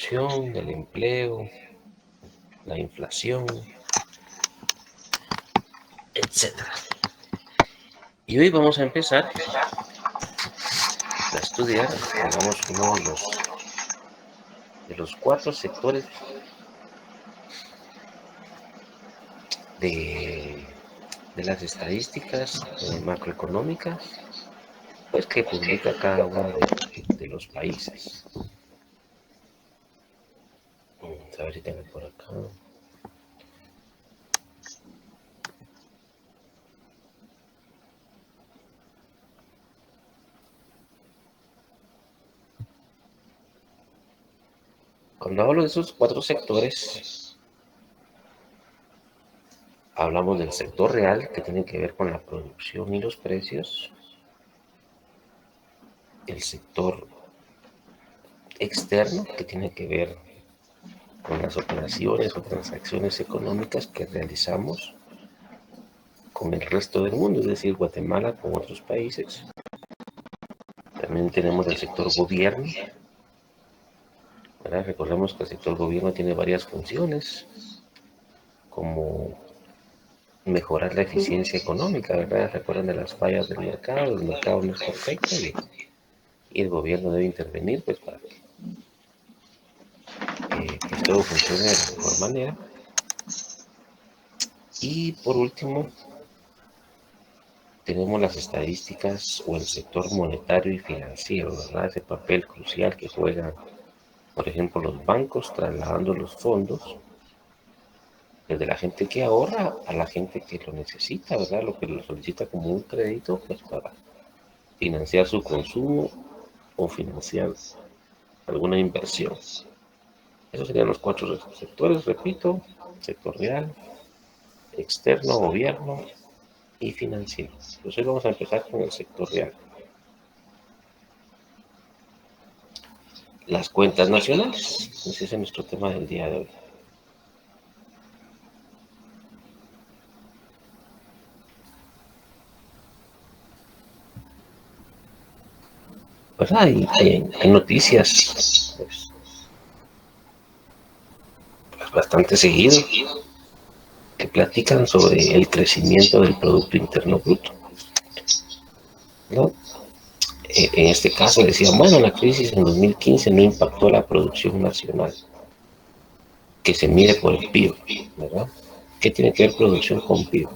producción, del empleo, la inflación, etc. Y hoy vamos a empezar a estudiar, digamos, uno de los 4 sectores de las estadísticas macroeconómicas, pues que publica cada uno de los países. Vamos a ver si tengo por acá. Cuando hablo de esos 4 sectores, hablamos del sector real, que tiene que ver con la producción y los precios, el sector externo, que tiene que ver con las operaciones o transacciones económicas que realizamos con el resto del mundo, es decir, Guatemala con otros países. También tenemos el sector gobierno, ¿verdad? Recordemos que el sector gobierno tiene varias funciones, como mejorar la eficiencia económica, ¿verdad? Recuerdan de las fallas del mercado, el mercado no es perfecto y el gobierno debe intervenir pues para que pues, todo funcione de la mejor manera. Y por último, tenemos las estadísticas o el sector monetario y financiero, ¿verdad? Ese papel crucial que juegan, por ejemplo, los bancos trasladando los fondos desde la gente que ahorra a la gente que lo necesita, ¿verdad? Lo que lo solicita como un crédito, pues para financiar su consumo o financiar alguna inversión. Esos serían los 4 sectores, repito: sector real, externo, gobierno y financiero. Entonces vamos a empezar con el sector real. Las cuentas nacionales. Ese es nuestro tema del día de hoy. Pues hay noticias pues bastante seguido que platican sobre el crecimiento del Producto Interno Bruto, ¿no? En este caso decían, bueno, la crisis en 2015 no impactó la producción nacional, que se mide por el PIB, ¿verdad? ¿Qué tiene que ver producción con PIB?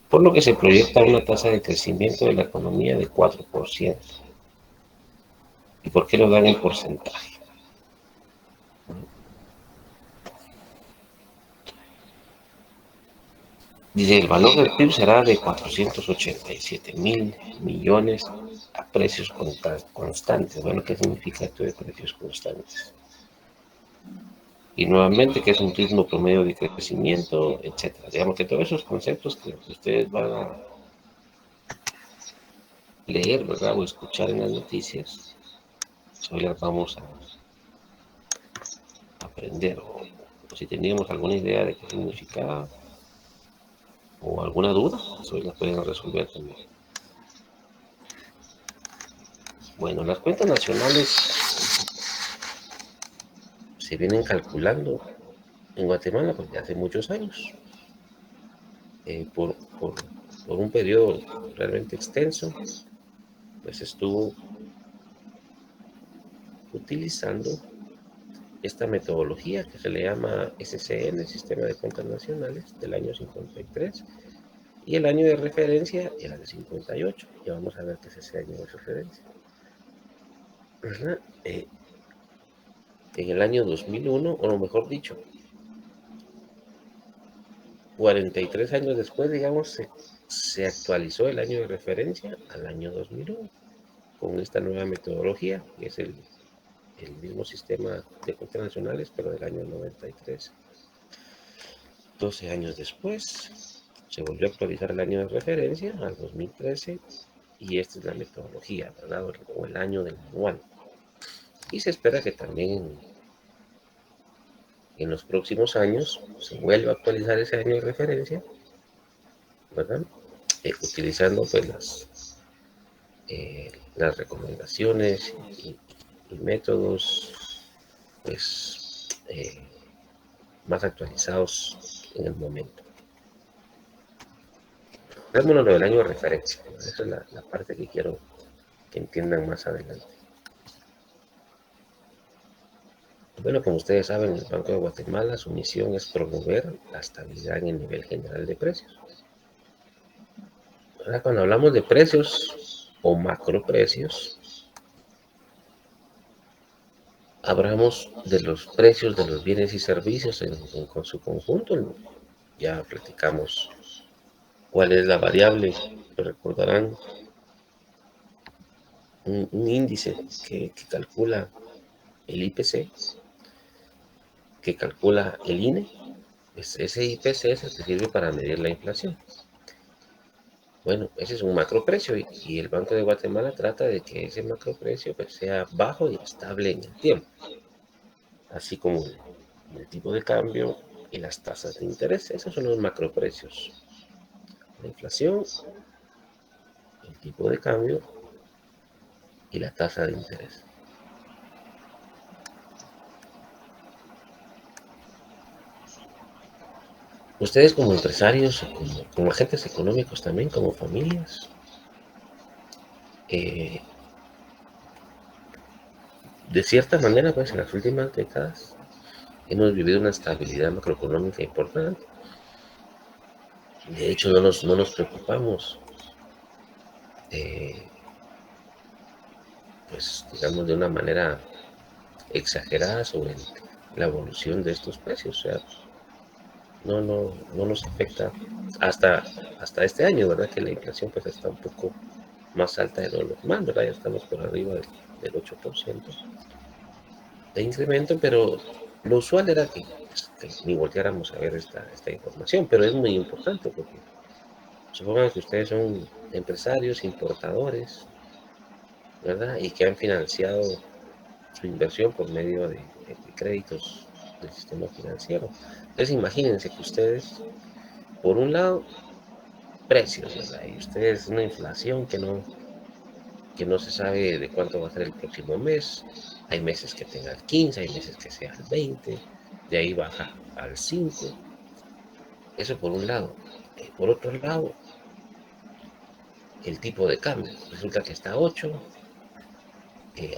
Por lo que se proyecta una tasa de crecimiento de la economía de 4%. ¿Y por qué lo dan en porcentaje? Dice, el valor del PIB será de 487.000 millones a precios constantes. Bueno, ¿qué significa esto de precios constantes? Y nuevamente, ¿qué es un ritmo promedio de crecimiento, etcétera? Digamos que todos esos conceptos que ustedes van a leer, ¿verdad? O escuchar en las noticias, hoy las vamos a aprender. O si teníamos alguna idea de qué significaba o alguna duda, pues hoy la pueden resolver también. Bueno, las cuentas nacionales se vienen calculando en Guatemala pues, de hace muchos años, por un periodo realmente extenso, pues estuvo utilizando esta metodología que se le llama SCN, Sistema de Cuentas Nacionales, del año 53, y el año de referencia era el 58. Ya vamos a ver qué es ese año de referencia. En el año 2001, o mejor dicho, 43 años después, digamos, se actualizó el año de referencia al año 2001 con esta nueva metodología, que es el mismo sistema de cuentas nacionales, pero del año 93. 12 años después, se volvió a actualizar el año de referencia al 2013 y esta es la metodología, ¿verdad? O el año del manual. Y se espera que también en los próximos años se vuelva a actualizar ese año de referencia, ¿verdad? Utilizando pues las recomendaciones y métodos pues más actualizados en el momento. Veámonos lo del año de referencia. Esa es la parte que quiero que entiendan más adelante. Bueno, como ustedes saben, el Banco de Guatemala, su misión es promover la estabilidad en el nivel general de precios. Ahora, cuando hablamos de precios o macroprecios, hablamos de los precios de los bienes y servicios con su conjunto. Ya platicamos cuál es la variable, recordarán, un índice que calcula el IPC, que calcula el INE. Ese IPC es el que sirve para medir la inflación. Bueno, ese es un macroprecio y el Banco de Guatemala trata de que ese macroprecio pues, sea bajo y estable en el tiempo, así como el tipo de cambio y las tasas de interés. Esos son los macroprecios. La inflación, el tipo de cambio y la tasa de interés. Ustedes como empresarios, como agentes económicos también, como familias, eh, de cierta manera, pues en las últimas décadas hemos vivido una estabilidad macroeconómica importante. De hecho, no nos preocupamos, eh, pues digamos, de una manera exagerada sobre la evolución de estos precios. O sea, no nos afecta hasta este año, ¿verdad? Que la inflación pues está un poco más alta de lo normal, ¿verdad? Ya estamos por arriba del 8% de incremento, pero lo usual era pues, que ni volteáramos a ver esta información, pero es muy importante porque supongan que ustedes son empresarios, importadores, ¿verdad? Y que han financiado su inversión por medio de créditos del sistema financiero. Entonces imagínense que ustedes, por un lado, precios, ¿verdad? Y ustedes una inflación que no se sabe de cuánto va a ser el próximo mes. Hay meses que tenga el 15, hay meses que sea el 20, de ahí baja al 5. Eso por un lado. Por otro lado, el tipo de cambio. Resulta que está a 8,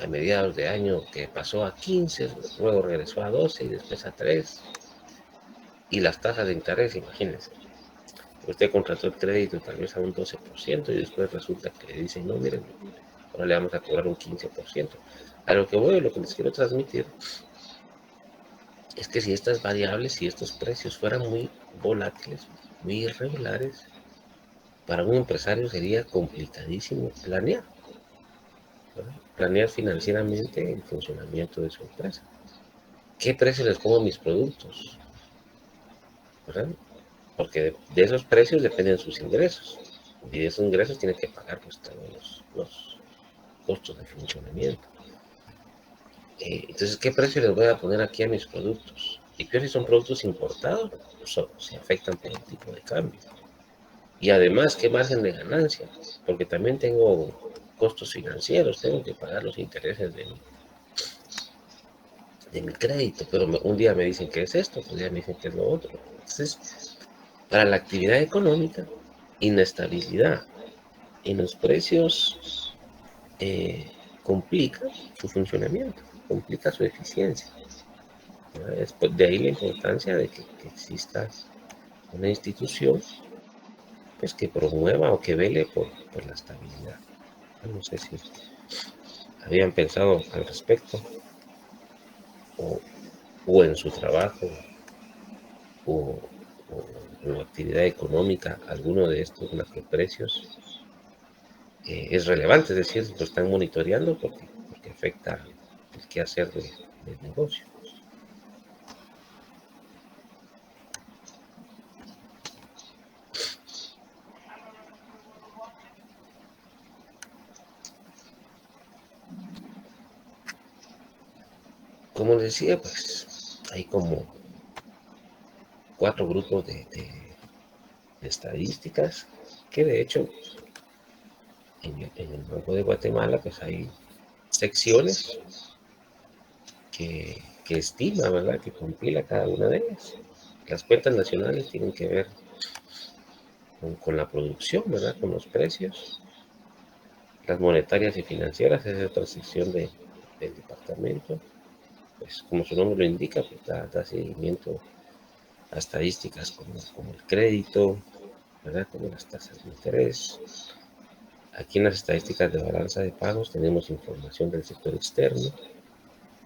a mediados de año que pasó a 15, luego regresó a 12 y después a 3. Y las tasas de interés, imagínense. Usted contrató el crédito tal vez a un 12% y después resulta que le dicen, no, miren, ahora le vamos a cobrar un 15%. A lo que voy, lo que les quiero transmitir es que si estas variables, si estos precios fueran muy volátiles, muy irregulares, para un empresario sería complicadísimo planear, ¿verdad? Planear financieramente el funcionamiento de su empresa. ¿Qué precio les pongo a mis productos? ¿Verdad? Porque de esos precios dependen sus ingresos. Y de esos ingresos tiene que pagar pues, todos los costos de funcionamiento. Entonces, ¿qué precio les voy a poner aquí a mis productos? Y que si son productos importados, pues, se afectan por el tipo de cambio. Y además, ¿qué margen de ganancia? Porque también tengo costos financieros, tengo que pagar los intereses de mi crédito, pero un día me dicen que es esto, otro día me dicen que es lo otro. Entonces, para la actividad económica, inestabilidad en los precios complica su funcionamiento, complica su eficiencia. De ahí la importancia de que exista una institución pues, que promueva o que vele por la estabilidad. No sé si habían pensado al respecto o, o en su trabajo o, o en la actividad económica alguno de estos macroprecios es relevante, es decir, lo están monitoreando porque afecta el quehacer del negocio. Como les decía, pues hay como 4 grupos de estadísticas que de hecho en el Banco de Guatemala pues hay secciones que que estima, ¿verdad? Que compila cada una de ellas. Las cuentas nacionales tienen que ver con la producción, ¿verdad? Con los precios. Las monetarias y financieras es otra sección del departamento. Pues como su nombre lo indica, pues da seguimiento a estadísticas como el crédito, ¿verdad? Como las tasas de interés. Aquí en las estadísticas de balanza de pagos tenemos información del sector externo,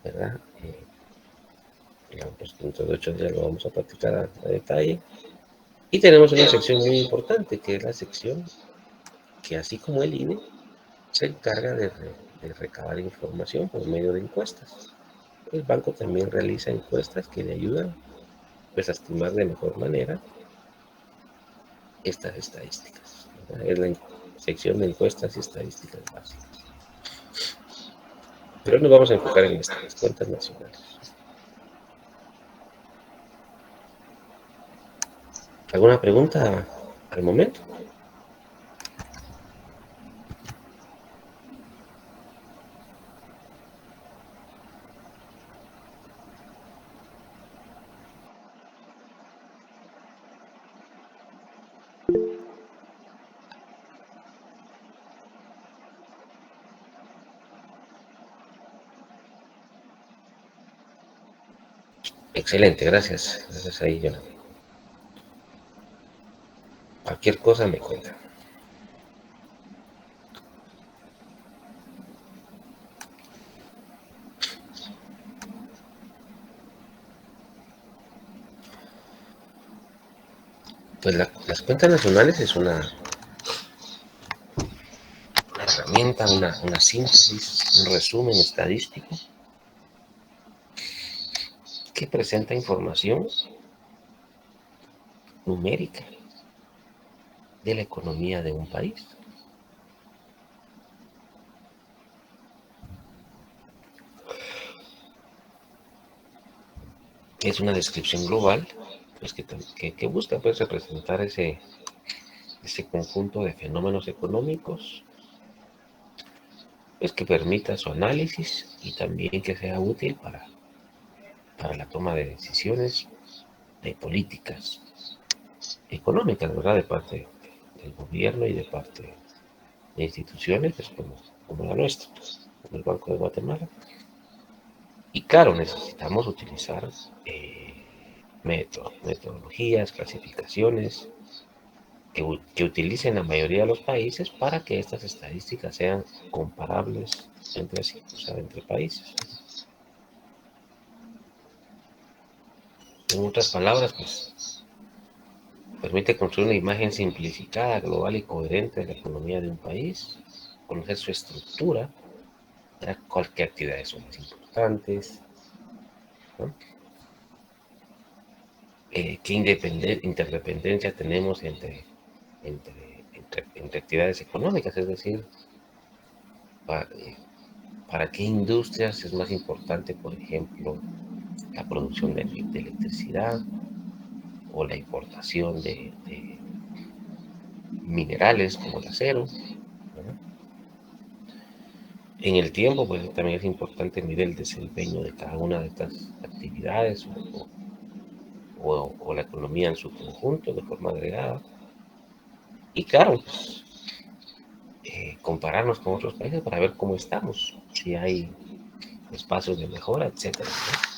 ¿verdad? Pues dentro de 8 días lo vamos a platicar a detalle. Y tenemos una sección muy importante, que es la sección que, así como el INE, se encarga de recabar información por medio de encuestas. El banco también realiza encuestas que le ayudan, pues, a estimar de mejor manera estas estadísticas, ¿verdad? Es la sección de encuestas y estadísticas básicas. Pero hoy nos vamos a enfocar en las cuentas nacionales. ¿Alguna pregunta al momento? Excelente, gracias. Gracias ahí, Jonathan. Cualquier cosa me cuenta. Pues las cuentas nacionales es una herramienta, una síntesis, un resumen estadístico que presenta información numérica de la economía de un país. Es una descripción global, pues, que busca, pues, representar ese conjunto de fenómenos económicos, pues, que permita su análisis y también que sea útil para la toma de decisiones de políticas económicas, ¿verdad? De parte del gobierno y de parte de instituciones, pues, como la nuestra, como el Banco de Guatemala. Y claro, necesitamos utilizar metodologías, clasificaciones que utilicen la mayoría de los países para que estas estadísticas sean comparables entre sí, o sea, entre países. En otras palabras, pues, permite construir una imagen simplificada, global y coherente de la economía de un país, conocer su estructura, qué actividades son más importantes, ¿no? Qué interdependencia tenemos entre actividades económicas, es decir, para, para qué industrias es más importante, por ejemplo, la producción de electricidad o la importación de minerales como el acero, ¿no? En el tiempo, pues también es importante medir el desempeño de cada una de estas actividades o la economía en su conjunto de forma agregada. Y claro, pues, compararnos con otros países para ver cómo estamos, si hay espacios de mejora, etcétera, ¿no?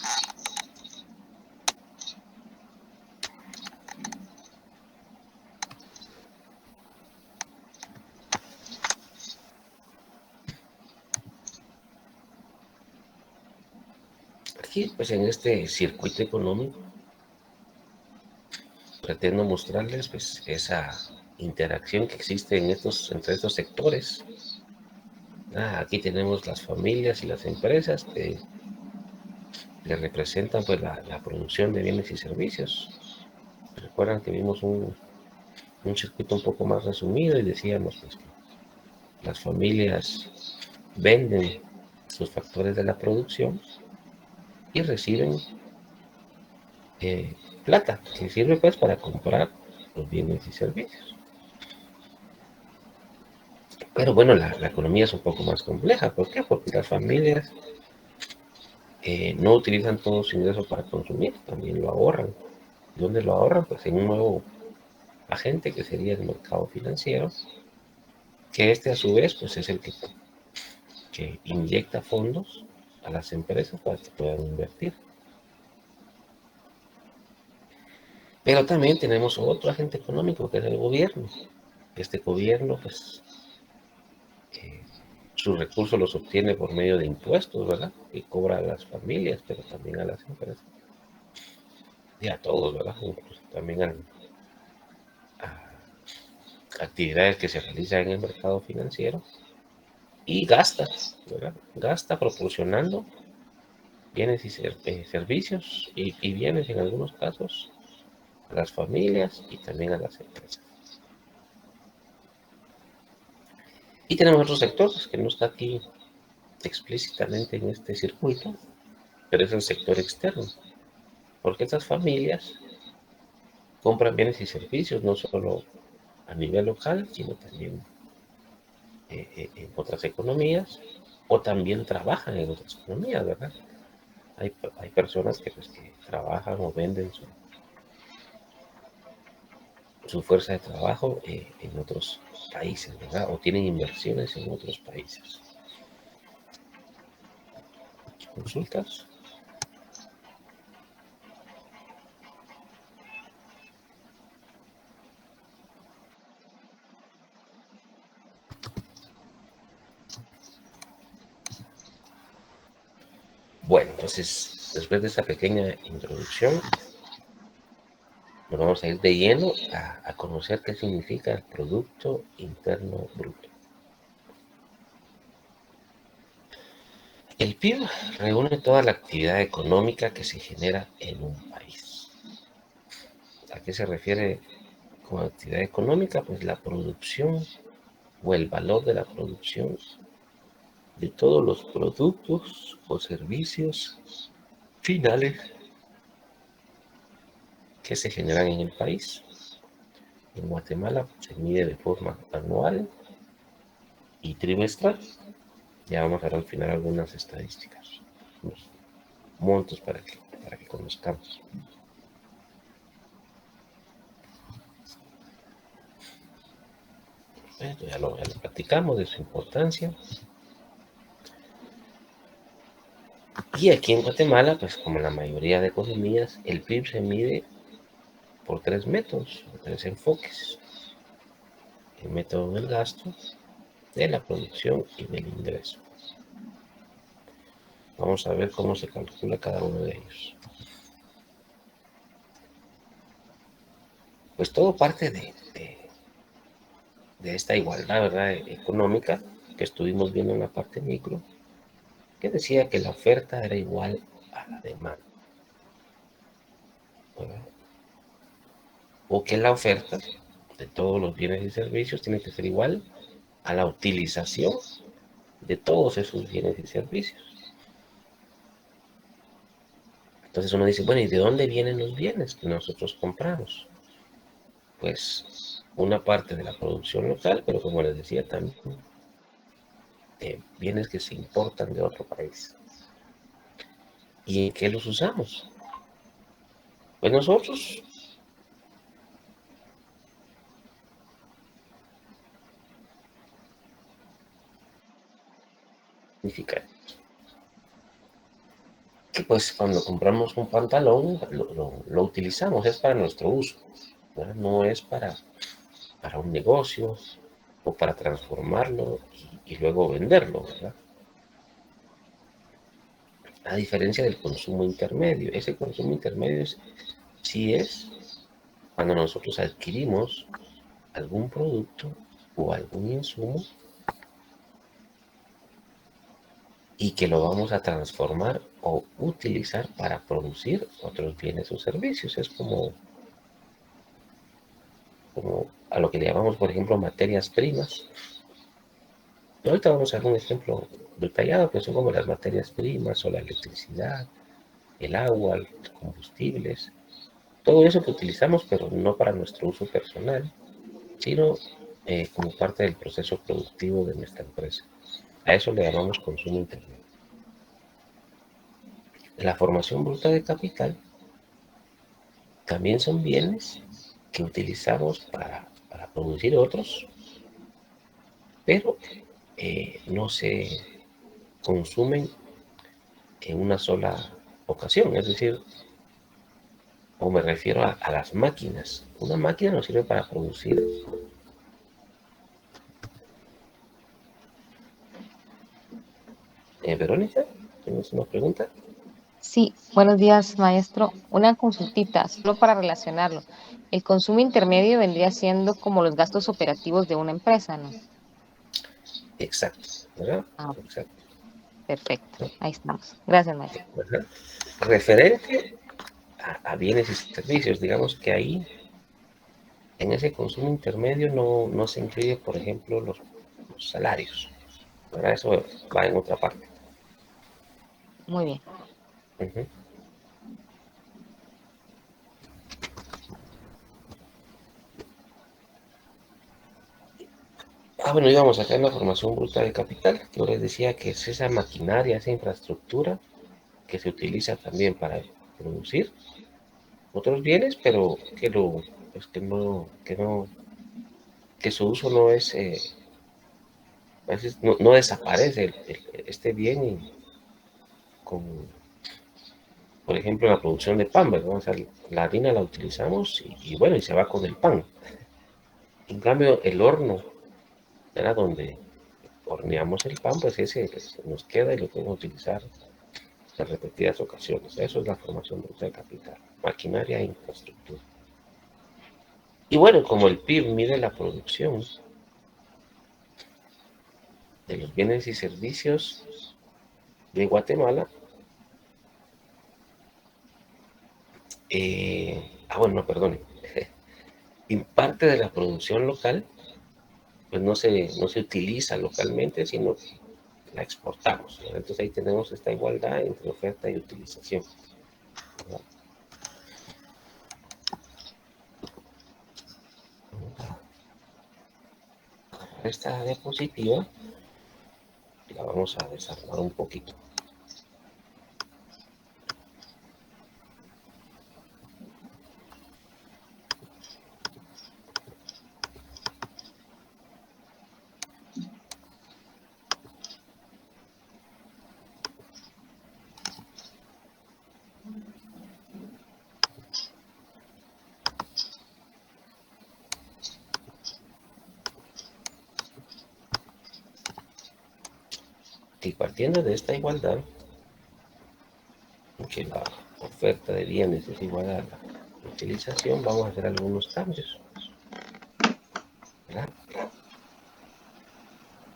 Aquí, pues, en este circuito económico, pretendo mostrarles, pues, esa interacción que existe entre estos sectores. Aquí tenemos las familias y las empresas que representan, pues, la producción de bienes y servicios. Recuerdan que vimos un circuito un poco más resumido y decíamos, pues, que las familias venden sus factores de la producción y reciben eh, plata, que sirve, pues, para comprar los bienes y servicios. Pero bueno, la economía es un poco más compleja. ¿Por qué? Porque las familias no utilizan todo su ingreso para consumir, también lo ahorran. ¿Dónde lo ahorran? Pues en un nuevo agente que sería el mercado financiero, que este a su vez pues es el que inyecta fondos a las empresas para que puedan invertir. Pero también tenemos otro agente económico que es el gobierno. Este gobierno pues sus recursos los obtiene por medio de impuestos, ¿verdad? Que cobra a las familias, pero también a las empresas. Y a todos, ¿verdad? Incluso también a actividades que se realizan en el mercado financiero. Y gasta, ¿verdad? Gasta proporcionando bienes y servicios y bienes en algunos casos a las familias y también a las empresas. Y tenemos otros sectores que no está aquí explícitamente en este circuito, pero es el sector externo, porque estas familias compran bienes y servicios no solo a nivel local, sino también en otras economías, o también trabajan en otras economías, ¿verdad? Hay personas que, pues, que trabajan o venden su fuerza de trabajo en otros países, ¿verdad? O tienen inversiones en otros países. ¿Consultas? Bueno, entonces, después de esa pequeña introducción, nos vamos a ir de lleno a conocer qué significa el Producto Interno Bruto. El PIB reúne toda la actividad económica que se genera en un país. ¿A qué se refiere con actividad económica? Pues la producción o el valor de la producción de todos los productos o servicios finales que se generan en el país. En Guatemala se mide de forma anual y trimestral. Ya vamos a ver al final algunas estadísticas, unos montos para que conozcamos. Ya lo platicamos de su importancia. Y aquí en Guatemala, pues como en la mayoría de economías, el PIB se mide por tres métodos, tres enfoques. El método del gasto, de la producción y del ingreso. Vamos a ver cómo se calcula cada uno de ellos. Pues todo parte de esta igualdad, ¿verdad?, económica que estuvimos viendo en la parte micro, que decía que la oferta era igual a la demanda, ¿verdad? O que la oferta de todos los bienes y servicios tiene que ser igual a la utilización de todos esos bienes y servicios. Entonces uno dice, bueno, ¿y de dónde vienen los bienes que nosotros compramos? Pues una parte de la producción local, pero como les decía también, bienes que se importan de otro país. ¿Y en qué los usamos? Pues nosotros, significa que pues cuando compramos un pantalón lo utilizamos, es para nuestro uso, ¿verdad? No es para un negocio o para transformarlo y luego venderlo, ¿verdad? A diferencia del consumo intermedio, ese consumo intermedio sí es cuando nosotros adquirimos algún producto o algún insumo y que lo vamos a transformar o utilizar para producir otros bienes o servicios. Es como a lo que le llamamos, por ejemplo, materias primas. Y ahorita vamos a ver un ejemplo detallado, que son como las materias primas o la electricidad, el agua, los combustibles, todo eso que utilizamos, pero no para nuestro uso personal, sino como parte del proceso productivo de nuestra empresa. A eso le llamamos consumo intermedio. La formación bruta de capital también son bienes que utilizamos para producir otros, pero no se consumen en una sola ocasión. Es decir, o me refiero a las máquinas. Una máquina nos sirve para producir. Verónica, ¿tienes una pregunta? Sí, buenos días, maestro. Una consultita, solo para relacionarlo. El consumo intermedio vendría siendo como los gastos operativos de una empresa, ¿no? Exacto, ¿verdad? Ah, Exacto. perfecto. Ahí estamos. Gracias, maestro. ¿Verdad? Referente a bienes y servicios, digamos que ahí, en ese consumo intermedio, no se incluye, por ejemplo, los salarios, ¿verdad? Eso va en otra parte. Muy bien. Ujú. Bueno, íbamos acá en la formación bruta de capital. Yo les decía que es esa maquinaria, esa infraestructura que se utiliza también para producir otros bienes, pero pues que su uso no es, a veces no desaparece este bien con, por ejemplo, la producción de pan, ¿verdad? O sea, la harina la utilizamos bueno, y se va con el pan. En cambio, el horno era donde horneamos el pan, pues ese nos queda y lo podemos utilizar en repetidas ocasiones. Eso es la formación bruta de capital, maquinaria e infraestructura. Y bueno, como el PIB mide la producción de los bienes y servicios de Guatemala, bueno, no, perdone, y parte de la producción local, pues no se utiliza localmente, sino que la exportamos, ¿verdad? Entonces ahí tenemos esta igualdad entre oferta y utilización, ¿verdad? Esta diapositiva la vamos a desarmar un poquito. Y partiendo de esta igualdad, que la oferta de bienes es igual a la utilización, vamos a hacer algunos cambios, ¿verdad?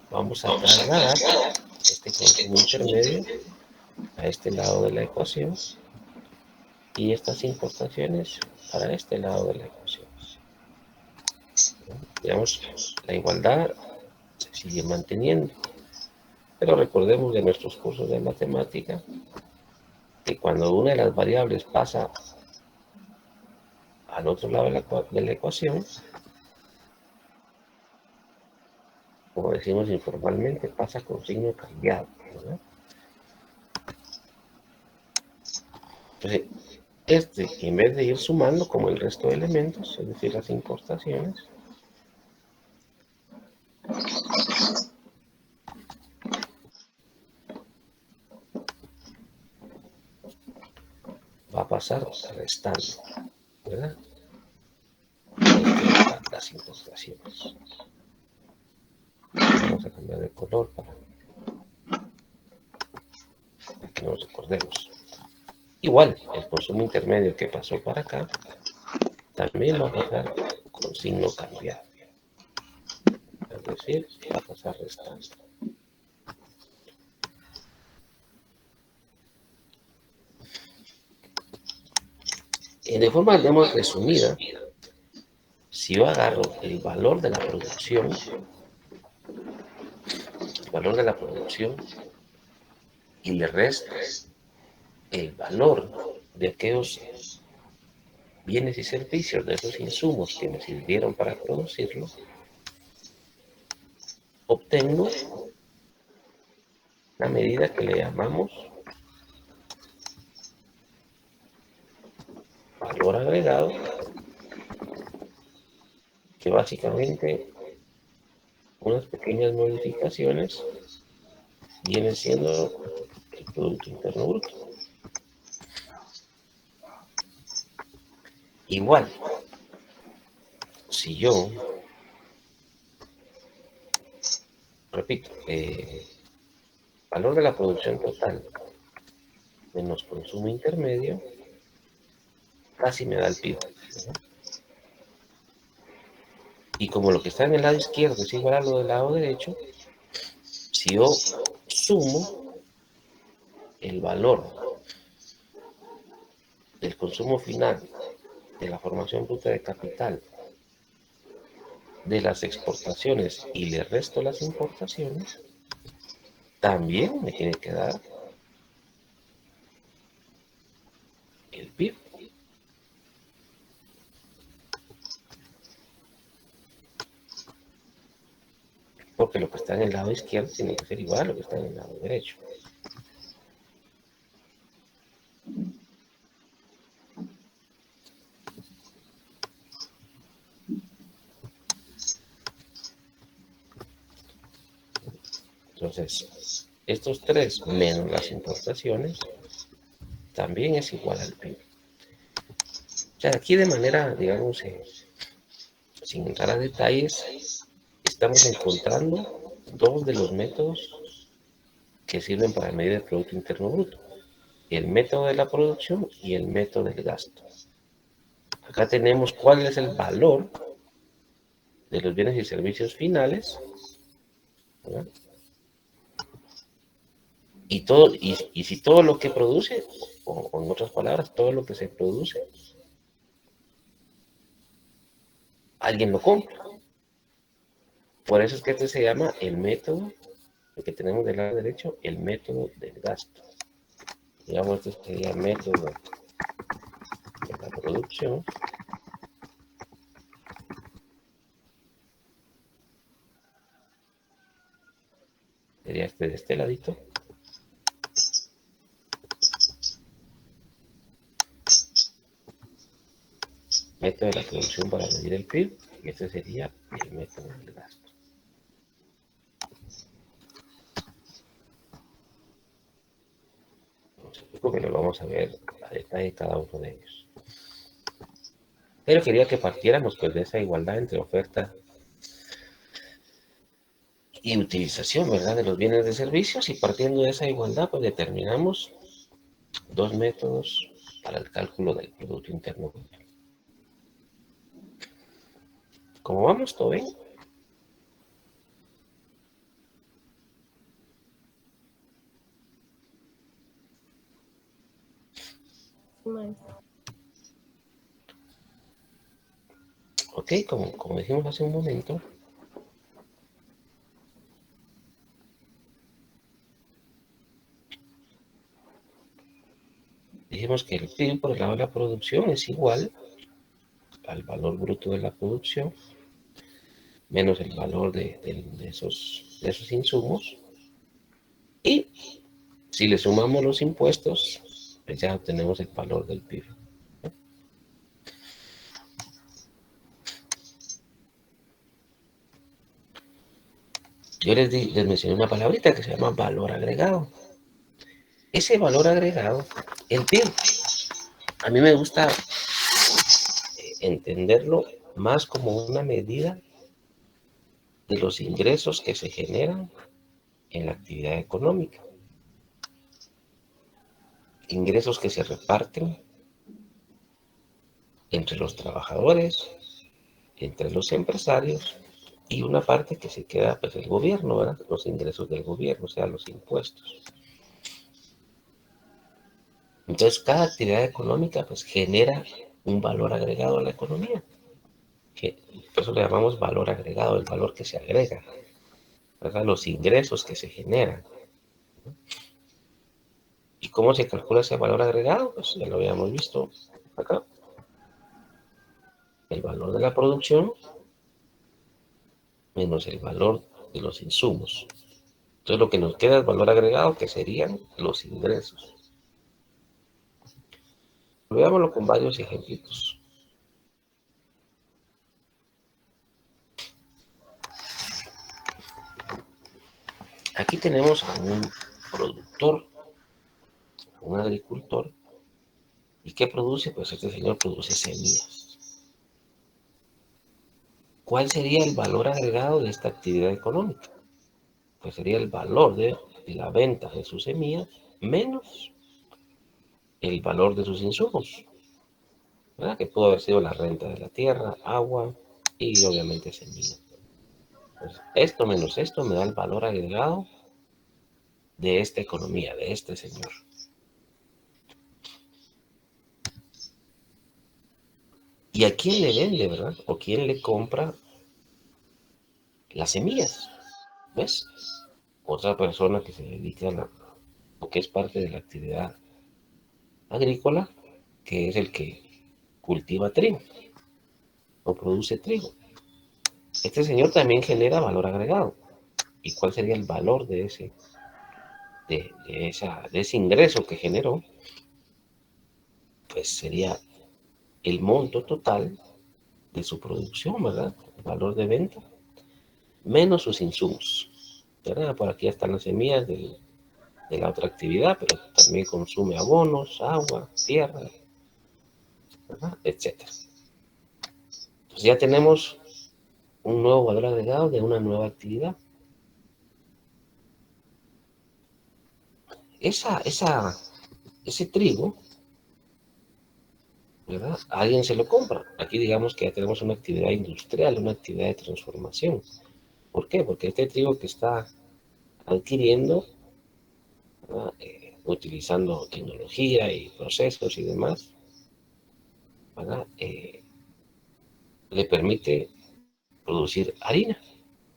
Vamos a trasladar este consumo intermedio a este lado de la ecuación y estas importaciones para este lado de la ecuación. Digamos, la igualdad se sigue manteniendo, pero recordemos de nuestros cursos de matemática que cuando una de las variables pasa al otro lado de la ecuación, como decimos informalmente, pasa con signo cambiado, ¿verdad? Entonces, en vez de ir sumando como el resto de elementos, es decir, las importaciones, va a pasar restando, ¿verdad? Las importaciones. Vamos a cambiar de color para que nos recordemos. Igual, el consumo intermedio que pasó para acá también va a pasar con signo cambiado. Es decir, va a pasar restando. De forma, digamos, resumida, si yo agarro el valor de la producción y le resto el valor de aquellos bienes y servicios, de esos insumos que me sirvieron para producirlo, obtengo una medida que le llamamos valor agregado, que básicamente unas pequeñas modificaciones viene siendo el Producto Interno Bruto. Igual, si yo, repito, valor de la producción total menos consumo intermedio, casi me da el PIB. Y como lo que está en el lado izquierdo es igual a lo del lado derecho, si yo sumo el valor del consumo final, de la formación bruta de capital, de las exportaciones y le resto las importaciones, también me tiene que dar el PIB. Porque lo que está en el lado izquierdo tiene que ser igual a lo que está en el lado derecho. Entonces, estos tres menos las importaciones también es igual al PIB. O sea, aquí de manera, digamos, sin entrar a detalles, estamos encontrando dos de los métodos que sirven para medir el Producto Interno Bruto. El método de la producción y el método del gasto. Acá tenemos cuál es el valor de los bienes y servicios finales, ¿verdad? Y si todo lo que produce, o en otras palabras, todo lo que se produce, alguien lo compra. Por eso es que este se llama el método, el que tenemos del lado derecho, el método del gasto. Digamos, este sería el método de la producción. Sería este de este ladito. Método de la producción para medir el PIB. Y este sería el método del gasto. Que lo vamos a ver a detalle cada uno de ellos. Pero quería que partiéramos pues de esa igualdad entre oferta y utilización, ¿verdad? De los bienes de servicios, y partiendo de esa igualdad pues determinamos dos métodos para el cálculo del Producto Interno Bruto. ¿Cómo vamos? ¿Todo bien? Ok, como dijimos hace un momento, dijimos que el PIB por el lado de la producción es igual al valor bruto de la producción menos el valor de esos insumos, y si le sumamos los impuestos, pues ya obtenemos el valor del PIB. Yo les mencioné una palabrita que se llama valor agregado. Ese valor agregado, el PIB, a mí me gusta entenderlo más como una medida de los ingresos que se generan en la actividad económica. Ingresos que se reparten entre los trabajadores, entre los empresarios, y una parte que se queda pues el gobierno, ¿verdad? Los ingresos del gobierno, o sea, los impuestos. Entonces, cada actividad económica pues genera un valor agregado a la economía, que por eso le llamamos valor agregado, el valor que se agrega, ¿verdad? Los ingresos que se generan. ¿Y cómo se calcula ese valor agregado? Pues ya lo habíamos visto acá. El valor de la producción menos el valor de los insumos. Entonces lo que nos queda es valor agregado, que serían los ingresos. Veámoslo con varios ejemplitos. Aquí tenemos a un productor, un agricultor. ¿Y qué produce? Pues este señor produce semillas. ¿Cuál sería el valor agregado de esta actividad económica? Pues sería el valor de la venta de sus semillas menos el valor de sus insumos, ¿verdad? Que pudo haber sido la renta de la tierra, agua y obviamente semillas. Pues esto menos esto me da el valor agregado de esta economía, de este señor. ¿Y a quién le vende, verdad? ¿O quién le compra las semillas? ¿Ves? Otra persona que se dedica a o que es parte de la actividad agrícola, que es el que cultiva trigo o produce trigo. Este señor también genera valor agregado. ¿Y cuál sería el valor de ese ingreso que generó? Pues sería el monto total de su producción, ¿verdad? El valor de venta, menos sus insumos, ¿verdad? Por aquí están las semillas de la otra actividad, pero también consume abonos, agua, tierra, ¿verdad? Etcétera. Entonces ya tenemos un nuevo valor agregado de una nueva actividad. Ese trigo, ¿verdad? A alguien se lo compra. Aquí digamos que ya tenemos una actividad industrial, una actividad de transformación. ¿Por qué? Porque este trigo que está adquiriendo, utilizando tecnología y procesos y demás, le permite producir harina.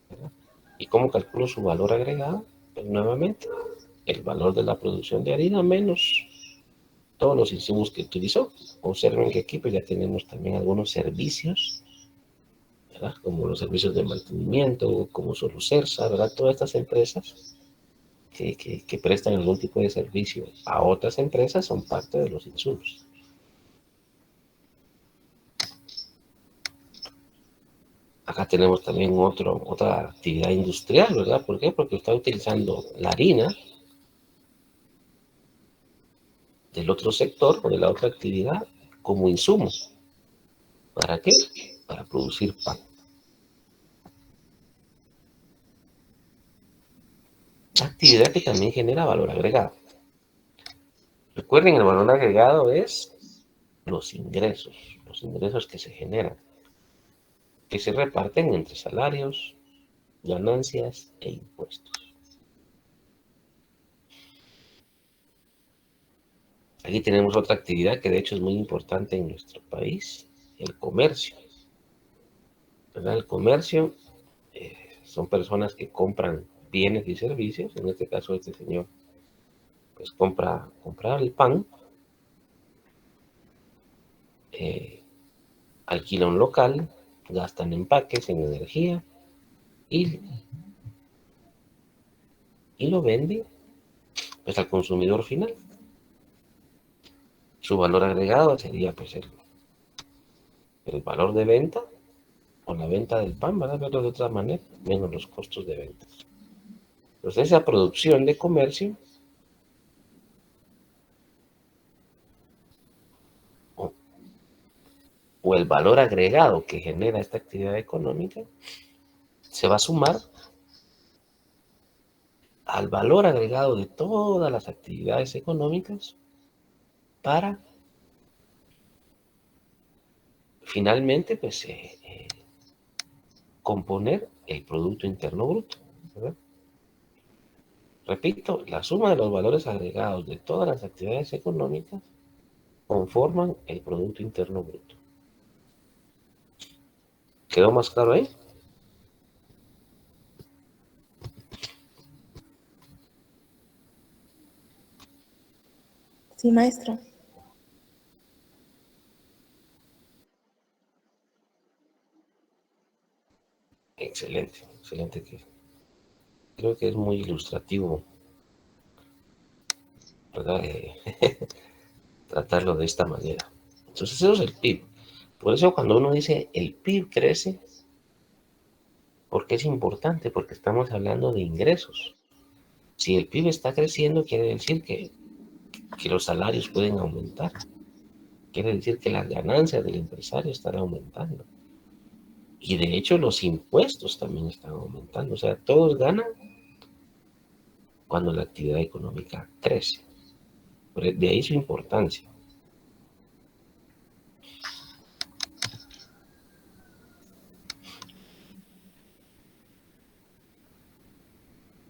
¿Verdad? ¿Y cómo calculo su valor agregado? Pues nuevamente, el valor de la producción de harina menos todos los insumos que utilizó. Observen que aquí pues ya tenemos también algunos servicios, ¿verdad? Como los servicios de mantenimiento, como Solucersa, ¿verdad? Todas estas empresas que prestan algún tipo de servicio a otras empresas son parte de los insumos. Acá tenemos también otra actividad industrial, ¿verdad? ¿Por qué? Porque está utilizando la harina del otro sector o de la otra actividad como insumo. ¿Para qué? Para producir pan. Actividad que también genera valor agregado. Recuerden, el valor agregado es los ingresos que se generan, que se reparten entre salarios, ganancias e impuestos. Aquí tenemos otra actividad que de hecho es muy importante en nuestro país, el comercio. ¿Verdad? El comercio son personas que compran bienes y servicios. En este caso, este señor pues compra el pan, alquila un local, gasta en empaques, en energía y, y lo vende pues al consumidor final. Su valor agregado sería pues el valor de venta o la venta del pan, ¿verdad? Verlo de otra manera, menos los costos de venta. Entonces esa producción de comercio o, o el valor agregado que genera esta actividad económica se va a sumar al valor agregado de todas las actividades económicas para finalmente pues componer el Producto Interno Bruto, ¿verdad? Repito, la suma de los valores agregados de todas las actividades económicas conforman el Producto Interno Bruto. ¿Quedó más claro ahí? Sí, maestro. Excelente, excelente. Creo que es muy ilustrativo, ¿verdad? tratarlo de esta manera. Entonces eso es el PIB. Por eso cuando uno dice el PIB crece, porque es importante, porque estamos hablando de ingresos. Si el PIB está creciendo, quiere decir que los salarios pueden aumentar. Quiere decir que las ganancias del empresario están aumentando. Y de hecho los impuestos también están aumentando. O sea, todos ganan cuando la actividad económica crece. De ahí su importancia.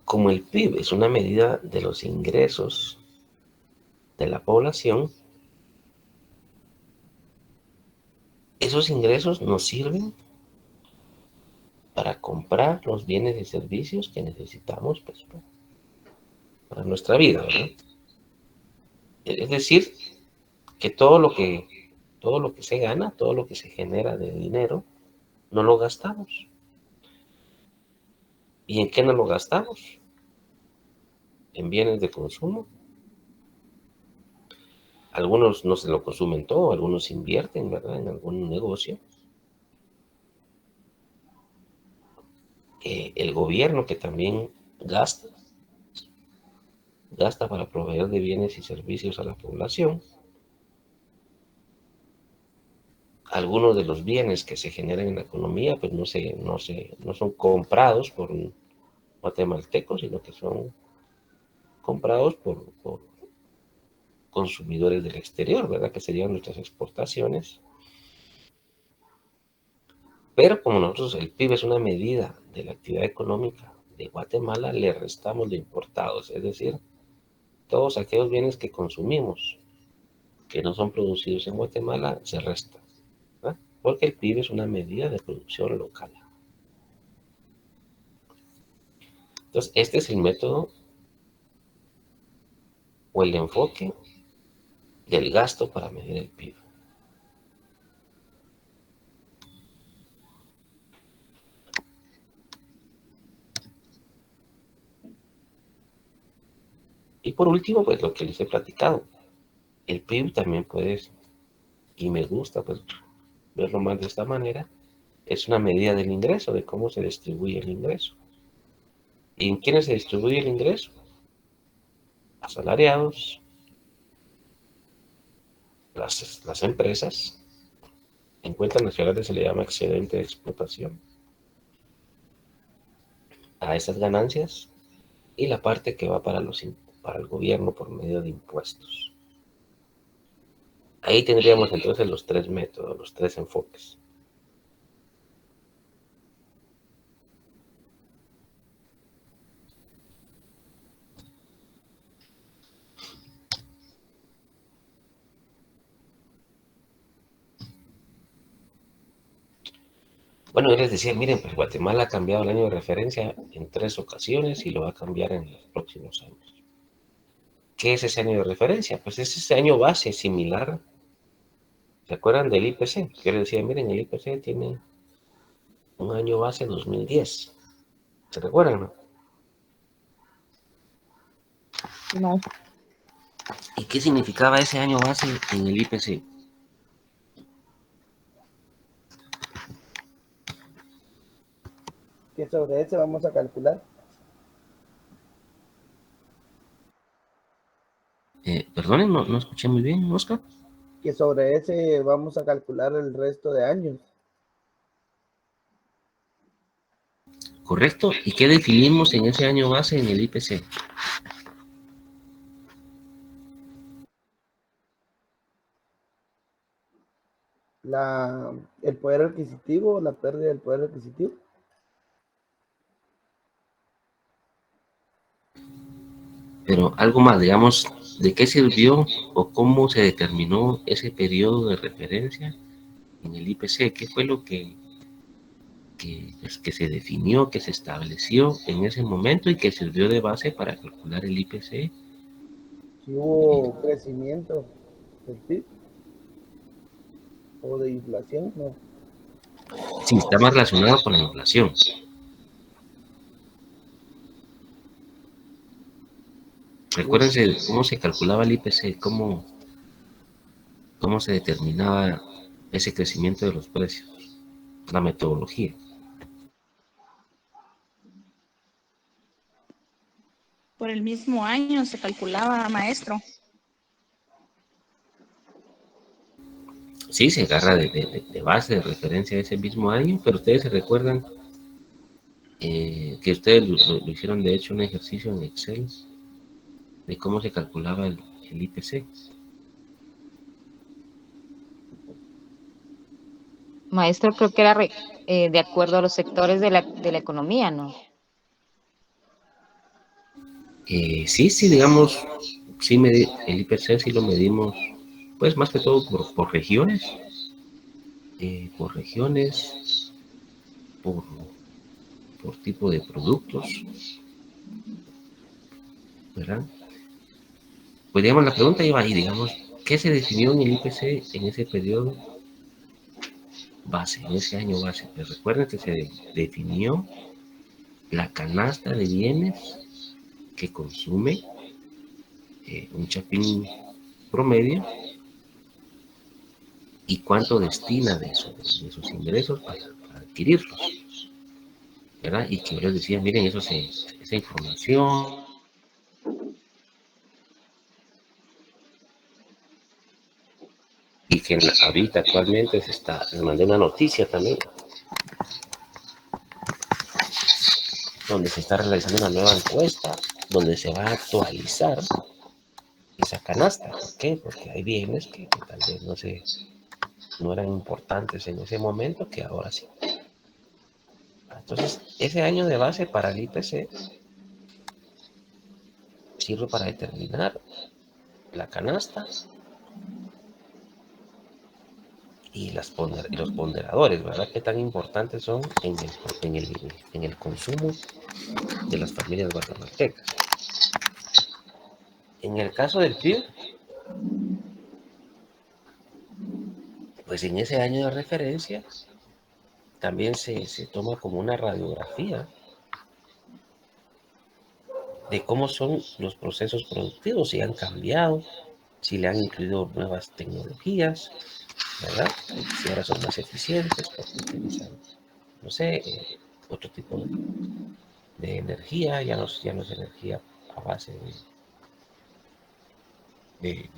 Como el PIB es una medida de los ingresos de la población, esos ingresos nos sirven para comprar los bienes y servicios que necesitamos pues, para nuestra vida, ¿verdad? Es decir, que todo lo que se gana, todo lo que se genera de dinero, no lo gastamos. ¿Y en qué no lo gastamos? En bienes de consumo. Algunos no se lo consumen todo, algunos invierten, ¿verdad? En algún negocio. El gobierno que también gasta para proveer de bienes y servicios a la población. Algunos de los bienes que se generan en la economía, pues no son comprados por un guatemalteco, sino que son comprados por consumidores del exterior, ¿verdad? Que serían nuestras exportaciones. Pero como nosotros, el PIB es una medida de la actividad económica de Guatemala, le restamos lo importados, es decir, todos aquellos bienes que consumimos que no son producidos en Guatemala se restan, ¿verdad? Porque el PIB es una medida de producción local. Entonces, este es el método o el enfoque del gasto para medir el PIB. Y por último, pues lo que les he platicado, el PIB también puede, y me gusta pues verlo más de esta manera, es una medida del ingreso, de cómo se distribuye el ingreso. ¿Y en quiénes se distribuye el ingreso? Asalariados, las empresas. En cuentas nacionales se le llama excedente de explotación a esas ganancias y la parte que va para el gobierno por medio de impuestos. Ahí tendríamos entonces los tres métodos, los tres enfoques. Bueno, yo les decía, miren, pues Guatemala ha cambiado el año de referencia en 3 ocasiones y lo va a cambiar en los próximos años. ¿Qué es ese año de referencia? Pues es ese año base similar. ¿Se acuerdan del IPC? Yo les decía, miren, el IPC tiene un año base 2010. ¿Se recuerdan, no? No. ¿Y qué significaba ese año base en el IPC? Que sobre ese vamos a calcular. Perdonen, no escuché muy bien, Oscar. Que sobre ese vamos a calcular el resto de años. Correcto. ¿Y qué definimos en ese año base en el IPC? El poder adquisitivo, la pérdida del poder adquisitivo. Pero algo más, digamos, ¿de qué sirvió o cómo se determinó ese periodo de referencia en el IPC? ¿Qué fue lo que se definió, que se estableció en ese momento y que sirvió de base para calcular el IPC? Si hubo crecimiento del PIB o de inflación, no. Sí, está más relacionado con la inflación. Recuérdense cómo se calculaba el IPC, cómo cómo se determinaba ese crecimiento de los precios, la metodología. Por el mismo año se calculaba, maestro. Sí, se agarra de base, de referencia a ese mismo año, pero ustedes se recuerdan que ustedes lo hicieron, de hecho, un ejercicio en Excel de cómo se calculaba el IPC. Maestro, creo que era de acuerdo a los sectores de la economía, ¿no? Sí, digamos, el IPC sí lo medimos, pues más que todo por regiones, por regiones, por, por tipo de productos, ¿verdad? Pues digamos, la pregunta iba ahí, digamos, ¿qué se definió en el IPC en ese periodo base, en ese año base? Pues recuerden que se definió la canasta de bienes que consume un chapín promedio y cuánto destina de esos ingresos para adquirirlos, ¿verdad? Y que yo les decía, miren, esa información y que ahorita actualmente les mandé una noticia también, donde se está realizando una nueva encuesta, donde se va a actualizar esa canasta. ¿Por qué? Porque hay bienes que tal vez no eran importantes en ese momento, que ahora sí. Entonces, ese año de base para el IPC sirve para determinar la canasta y los ponderadores, ¿verdad? Qué tan importantes son en el consumo de las familias guatemaltecas. En el caso del PIB, pues en ese año de referencia también se toma como una radiografía de cómo son los procesos productivos, si han cambiado, si le han incluido nuevas tecnologías, ¿verdad? Si ahora son más eficientes porque utilizan, no sé, otro tipo de energía, ya no es energía a base de,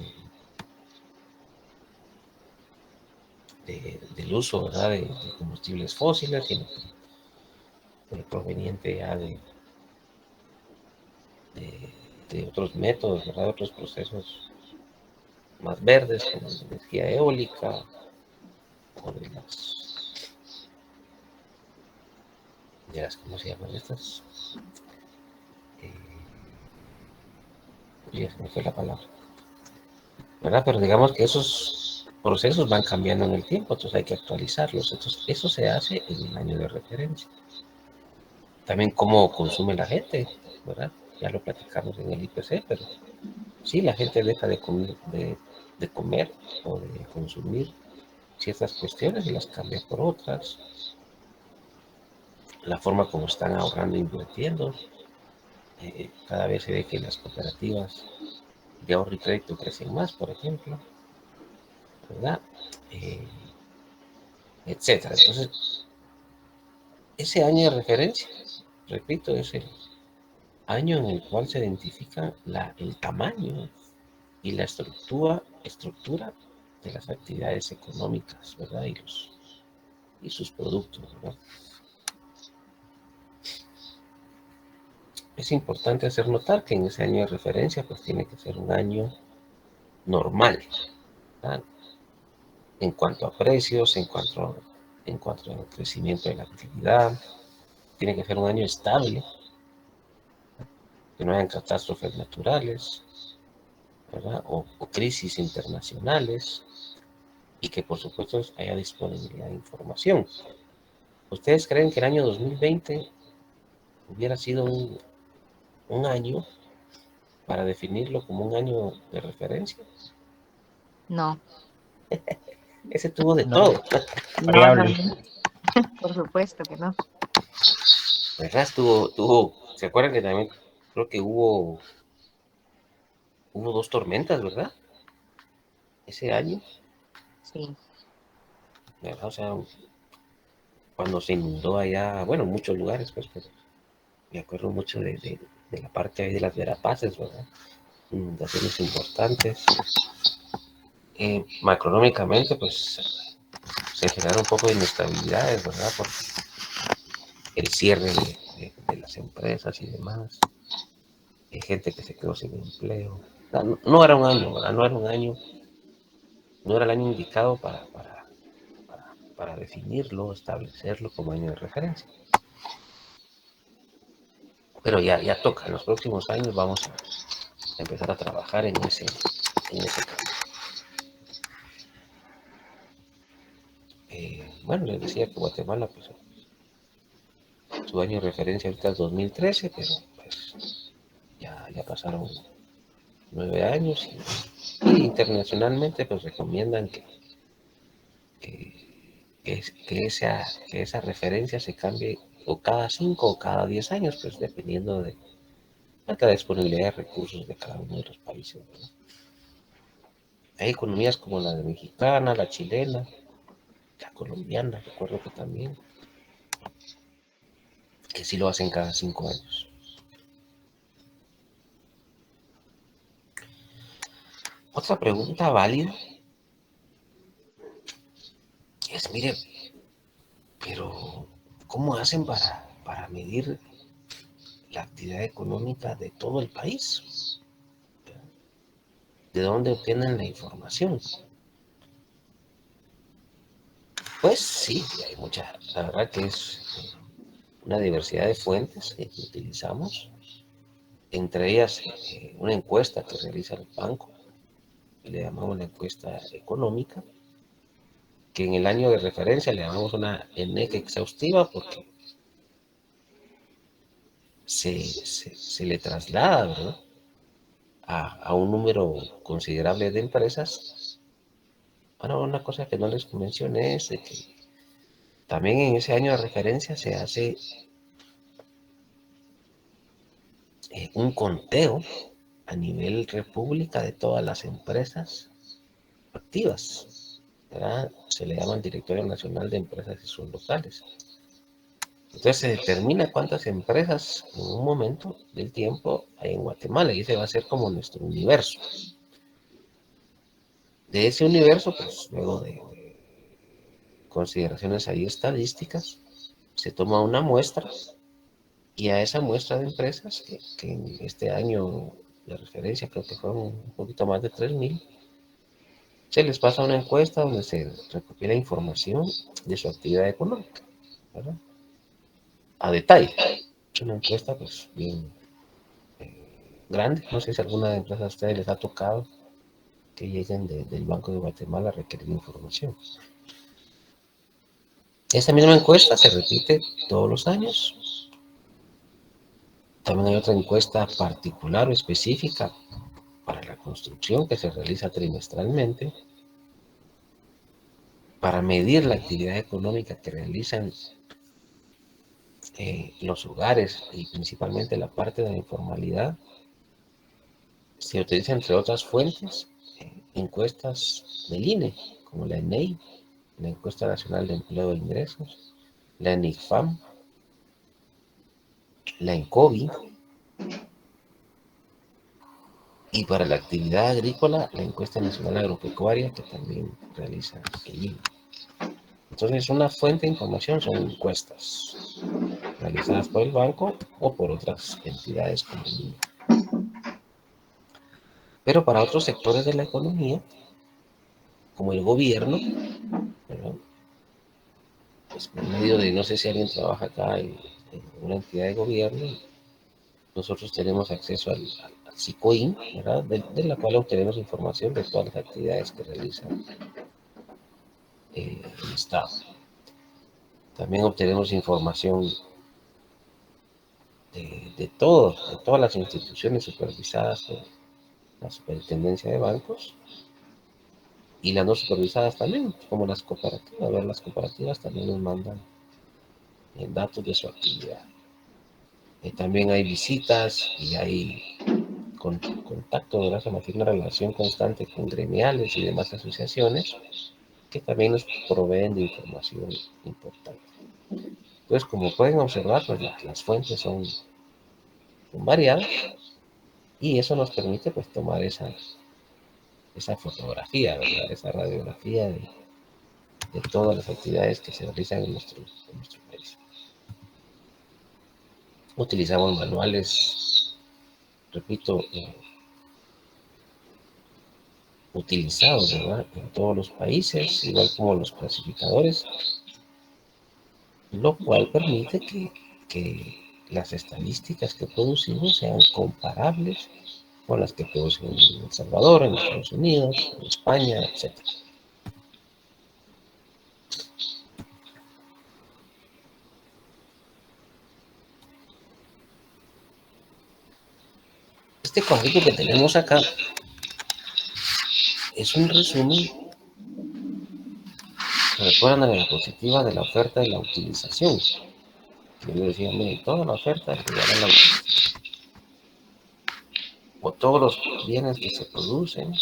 del uso, ¿verdad? De combustibles fósiles, sino proveniente ya de otros métodos, ¿verdad? Otros procesos más verdes, como la energía eólica o ¿cómo se llaman estas? Ya se me fue la palabra, ¿verdad? Pero digamos que esos procesos van cambiando en el tiempo, entonces hay que actualizarlos. Entonces, eso se hace en el año de referencia. También cómo consume la gente, ¿verdad? Ya lo platicamos en el IPC, pero sí, la gente deja de comer o de consumir ciertas cuestiones y las cambia por otras. La forma como están ahorrando e invirtiendo. Cada vez se ve que las cooperativas de ahorro y crédito crecen más, por ejemplo, ¿verdad? Eh, Etcétera. Entonces, ese año de referencia, repito, es el año en el cual se identifica el tamaño y la estructura de las actividades económicas, ¿verdad? Y sus productos, ¿verdad? Es importante hacer notar que en ese año de referencia, pues tiene que ser un año normal, ¿verdad? En cuanto a precios, en cuanto al crecimiento de la actividad, tiene que ser un año estable, que no hayan catástrofes naturales, ¿verdad? O crisis internacionales, y que por supuesto haya disponibilidad de información. ¿Ustedes creen que el año 2020 hubiera sido un año para definirlo como un año de referencia? No, Ese tuvo de No, todo, no, variable. no, por supuesto que no. ¿verdad? ¿Se acuerdan que también creo que hubo dos tormentas, ¿verdad? Ese año. Sí. ¿verdad? O sea, cuando se inundó allá, bueno, en muchos lugares, pues, pero me acuerdo mucho de la parte ahí de las Verapaces, ¿verdad? Inundaciones importantes. Macroeconómicamente, pues, se genera un poco de inestabilidades, ¿verdad? Por el cierre de las empresas y demás. Hay gente que se quedó sin empleo. O sea, no era un año, ¿verdad? No era un año, no era el año indicado para definirlo, establecerlo como año de referencia. Pero ya toca, en los próximos años vamos a empezar a trabajar en ese campo. Bueno, les decía que Guatemala, pues, su año de referencia ahorita es 2013, pero pues ya pasaron 9 años y internacionalmente pues recomiendan que esa referencia se cambie o cada 5 o cada 10 años, pues dependiendo de la disponibilidad de recursos de cada uno de los países, ¿verdad? Hay economías como la mexicana, la chilena, la colombiana, recuerdo que también, que sí lo hacen cada 5 años. Otra pregunta válida es, mire, pero ¿cómo hacen para medir la actividad económica de todo el país? ¿De dónde obtienen la información? Pues sí, hay mucha, la verdad que es una diversidad de fuentes que utilizamos, entre ellas una encuesta que realiza el banco, que le llamamos la encuesta económica, que en el año de referencia le llamamos una ENEC exhaustiva porque se le traslada, ¿verdad?, a un número considerable de empresas. Ahora, una cosa que no les mencioné es de que también en ese año de referencia se hace un conteo a nivel república de todas las empresas activas, ¿verdad? Se le llama el Directorio Nacional de Empresas y sus locales. Entonces se determina cuántas empresas en un momento del tiempo hay en Guatemala y ese va a ser como nuestro universo. De ese universo, pues luego de consideraciones ahí estadísticas, se toma una muestra y a esa muestra de empresas, que en este año de referencia creo que fueron un poquito más de 3,000, se les pasa una encuesta donde se recopila información de su actividad económica, ¿verdad? A detalle. Es una encuesta pues bien grande. No sé si alguna de empresas a ustedes les ha tocado que lleguen del Banco de Guatemala a requerir información. Esa misma encuesta se repite todos los años. También hay otra encuesta particular o específica para la construcción que se realiza trimestralmente para medir la actividad económica que realizan los hogares y principalmente la parte de la informalidad. Se utiliza entre otras fuentes encuestas del INE, como la ENEI, la Encuesta Nacional de Empleo e Ingresos, la ENICFAM, la ENCOBI, y para la actividad agrícola, la Encuesta Nacional Agropecuaria, que también realiza el INE. Entonces, una fuente de información son encuestas realizadas por el banco o por otras entidades como el INE. Pero para otros sectores de la economía, como el gobierno, ¿verdad?, pues por medio de, no sé si alguien trabaja acá en una entidad de gobierno, nosotros tenemos acceso al SICOIN, ¿verdad?, de la cual obtenemos información de todas las actividades que realiza el Estado. También obtenemos información de todas las instituciones supervisadas por la Superintendencia de Bancos y las no supervisadas también, como las cooperativas. A ver, las cooperativas también nos mandan datos de su actividad. También hay visitas y hay contacto, ¿verdad? Se mantiene una relación constante con gremiales y demás asociaciones que también nos proveen de información importante. Entonces, como pueden observar, pues las fuentes son variadas y eso nos permite pues tomar esa fotografía, ¿verdad? Esa radiografía de todas las actividades que se realizan en nuestro país. Utilizamos manuales, repito, utilizados, ¿verdad?, en todos los países, igual como los clasificadores, lo cual permite que las estadísticas que producimos sean comparables con las que producen en El Salvador, en Estados Unidos, en España, etc. Este cuadrito que tenemos acá es un resumen, recuerdan, de la diapositiva de la oferta y la utilización. Yo les decía, miren, toda la oferta es igual a la utilización. O todos los bienes que se producen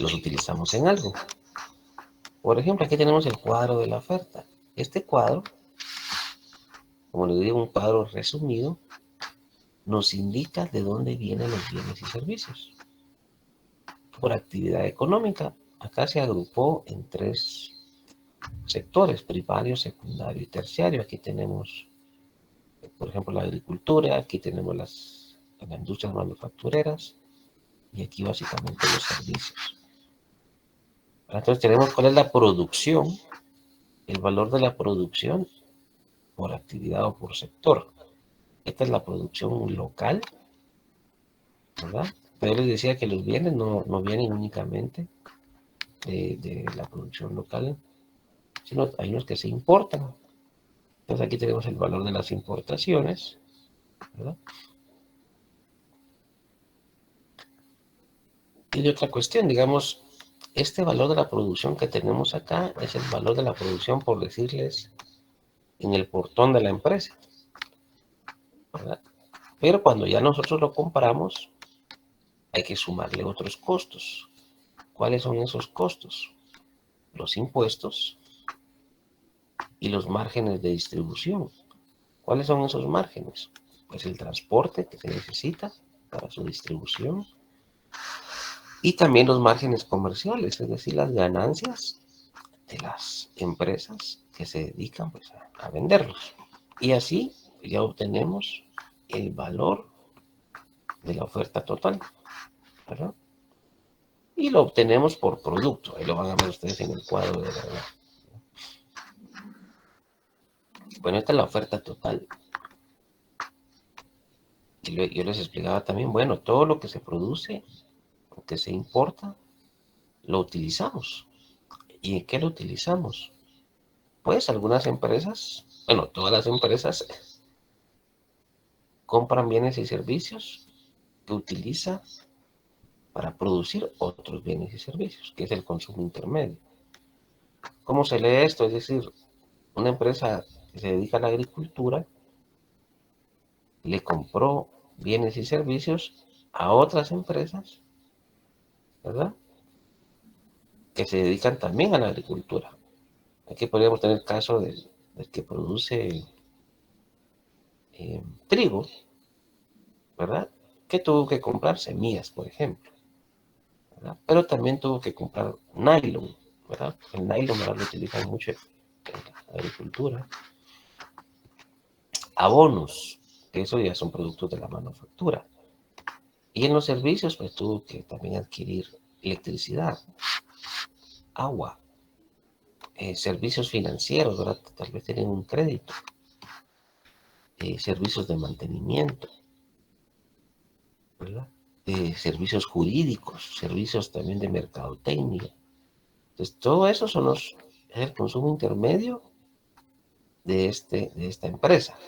los utilizamos en algo. Por ejemplo, aquí tenemos el cuadro de la oferta. Este cuadro, como les digo, un cuadro resumido, nos indica de dónde vienen los bienes y servicios. Por actividad económica, acá se agrupó en 3 sectores: primario, secundario y terciario. Aquí tenemos, por ejemplo, la agricultura, aquí tenemos las industrias manufactureras y aquí básicamente los servicios. Entonces tenemos cuál es la producción, el valor de la producción por actividad o por sector. Esta es la producción local, ¿verdad? Pero yo les decía que los bienes no vienen únicamente de la producción local, sino hay unos que se importan. Entonces aquí tenemos el valor de las importaciones, ¿verdad? Y de otra cuestión, digamos, este valor de la producción que tenemos acá es el valor de la producción, por decirles, en el portón de la empresa, ¿verdad? Pero cuando ya nosotros lo compramos, hay que sumarle otros costos. ¿Cuáles son esos costos? Los impuestos y los márgenes de distribución. ¿Cuáles son esos márgenes? Pues el transporte que se necesita para su distribución y también los márgenes comerciales, es decir, las ganancias de las empresas que se dedican pues, a venderlos. Y así ya obtenemos el valor de la oferta total, ¿verdad? Y lo obtenemos por producto. Ahí lo van a ver ustedes en el cuadro de verdad. Bueno, esta es la oferta total. Y yo les explicaba también, bueno, todo lo que se produce, lo que se importa, lo utilizamos. ¿Y en qué lo utilizamos? Pues algunas empresas, bueno, todas las empresas compran bienes y servicios que utiliza para producir otros bienes y servicios, que es el consumo intermedio. ¿Cómo se lee esto? Es decir, una empresa que se dedica a la agricultura le compró bienes y servicios a otras empresas, ¿verdad?, que se dedican también a la agricultura. Aquí podríamos tener el caso del que produce trigo, ¿verdad?, que tuvo que comprar semillas, por ejemplo, ¿verdad? Pero también tuvo que comprar nylon, ¿verdad? El nylon, ¿verdad?, lo utilizan mucho en la agricultura. Abonos, que eso ya son productos de la manufactura. Y en los servicios, pues tuvo que también adquirir electricidad, agua, servicios financieros, ¿verdad? Tal vez tienen un crédito, servicios de mantenimiento, ¿verdad? Servicios jurídicos, servicios también de mercadotecnia. Entonces, todo eso es el consumo intermedio de esta empresa.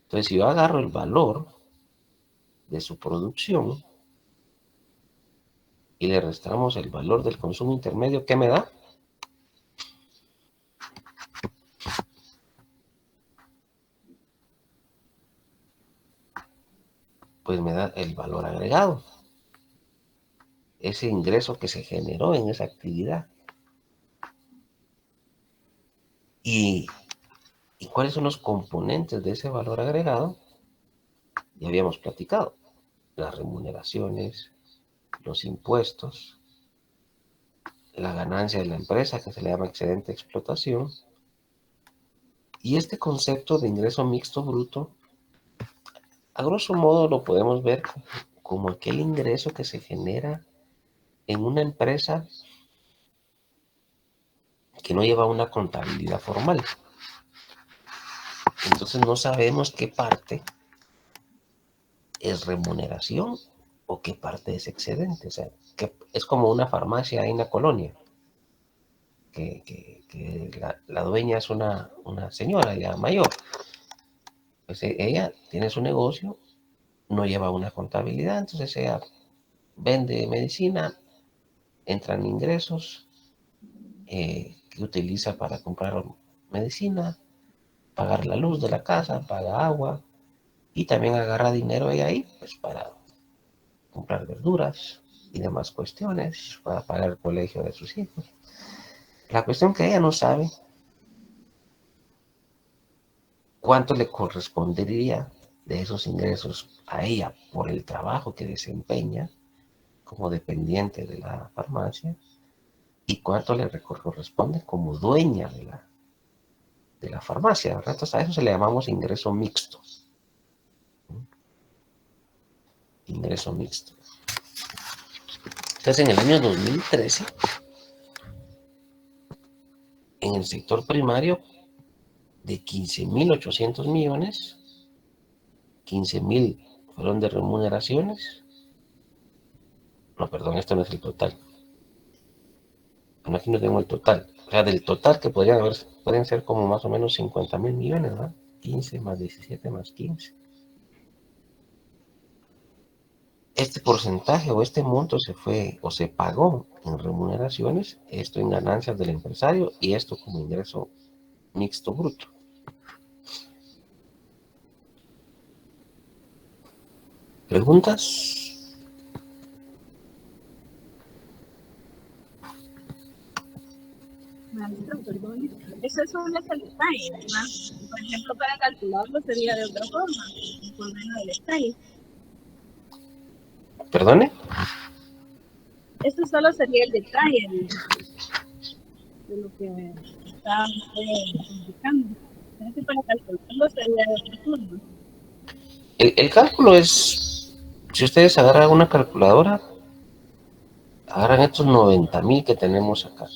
Entonces, si yo agarro el valor de su producción y le restamos el valor del consumo intermedio, ¿qué me da? pues me da el valor agregado, ese ingreso que se generó en esa actividad. ¿Y cuáles son los componentes de ese valor agregado? Ya habíamos platicado. Las remuneraciones, los impuestos, la ganancia de la empresa, que se le llama excedente de explotación. Y este concepto de ingreso mixto bruto, a grosso modo lo podemos ver como aquel ingreso que se genera en una empresa que no lleva una contabilidad formal. Entonces no sabemos qué parte es remuneración o qué parte es excedente. O sea, que es como una farmacia ahí en la colonia, que la dueña es una señora ya mayor. Pues ella tiene su negocio, no lleva una contabilidad, entonces ella vende medicina, entran ingresos que utiliza para comprar medicina, pagar la luz de la casa, paga agua, y también agarra dinero ella ahí pues para comprar verduras y demás cuestiones, para pagar el colegio de sus hijos. La cuestión que ella no sabe cuánto le correspondería de esos ingresos a ella por el trabajo que desempeña como dependiente de la farmacia y cuánto le corresponde como dueña de la farmacia, ¿verdad? Entonces a eso se le llamamos ingreso mixto. Ingreso mixto. Entonces en el año 2013, en el sector primario, de 15.800 millones, 15.000 fueron de remuneraciones. No, perdón, esto no es el total. Aquí no tengo el total. O sea, del total que pueden ser como más o menos 50.000 millones, ¿verdad? 15 más 17 más 15. Este porcentaje o este monto se fue o se pagó en remuneraciones, esto en ganancias del empresario y esto como ingreso mixto bruto. ¿Preguntas? Maestro, perdón. Eso es un detalle, ¿verdad? Por ejemplo, para calcularlo sería de otra forma, por menos del detalle. ¿Perdone? Eso solo sería el detalle de lo que está indicando. Entonces, para calcularlo sería de otra forma. El cálculo es, si ustedes agarran una calculadora, agarran estos 90.000 que tenemos acá,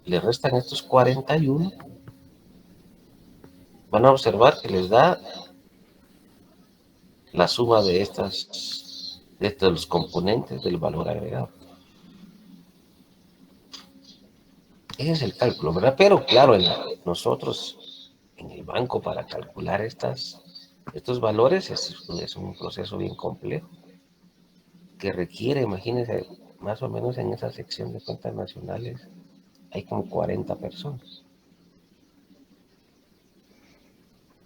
le restan estos 41, van a observar que les da la suma de estos los componentes del valor agregado. Ese es el cálculo, ¿verdad? Pero claro, nosotros en el banco para calcular estos valores es un proceso bien complejo que requiere, imagínense, más o menos en esa sección de cuentas nacionales hay como 40 personas.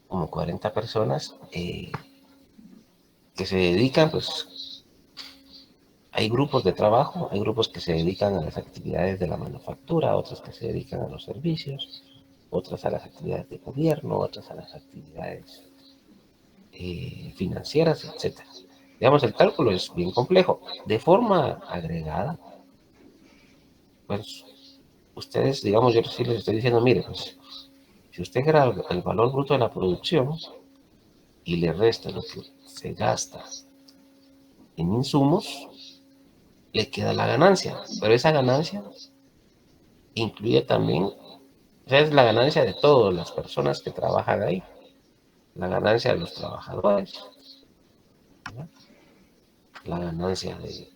Como 40 personas que se dedican, pues, hay grupos de trabajo, hay grupos que se dedican a las actividades de la manufactura, otros que se dedican a los servicios, otras a las actividades de gobierno, otras a las actividades financieras, etc. Digamos, el cálculo es bien complejo. De forma agregada, pues, ustedes, digamos, yo sí les estoy diciendo, mire, pues, si usted genera el valor bruto de la producción y le resta lo que se gasta en insumos, le queda la ganancia. Pero esa ganancia incluye también, o sea, es la ganancia de todas las personas que trabajan ahí, la ganancia de los trabajadores, ¿verdad? La ganancia de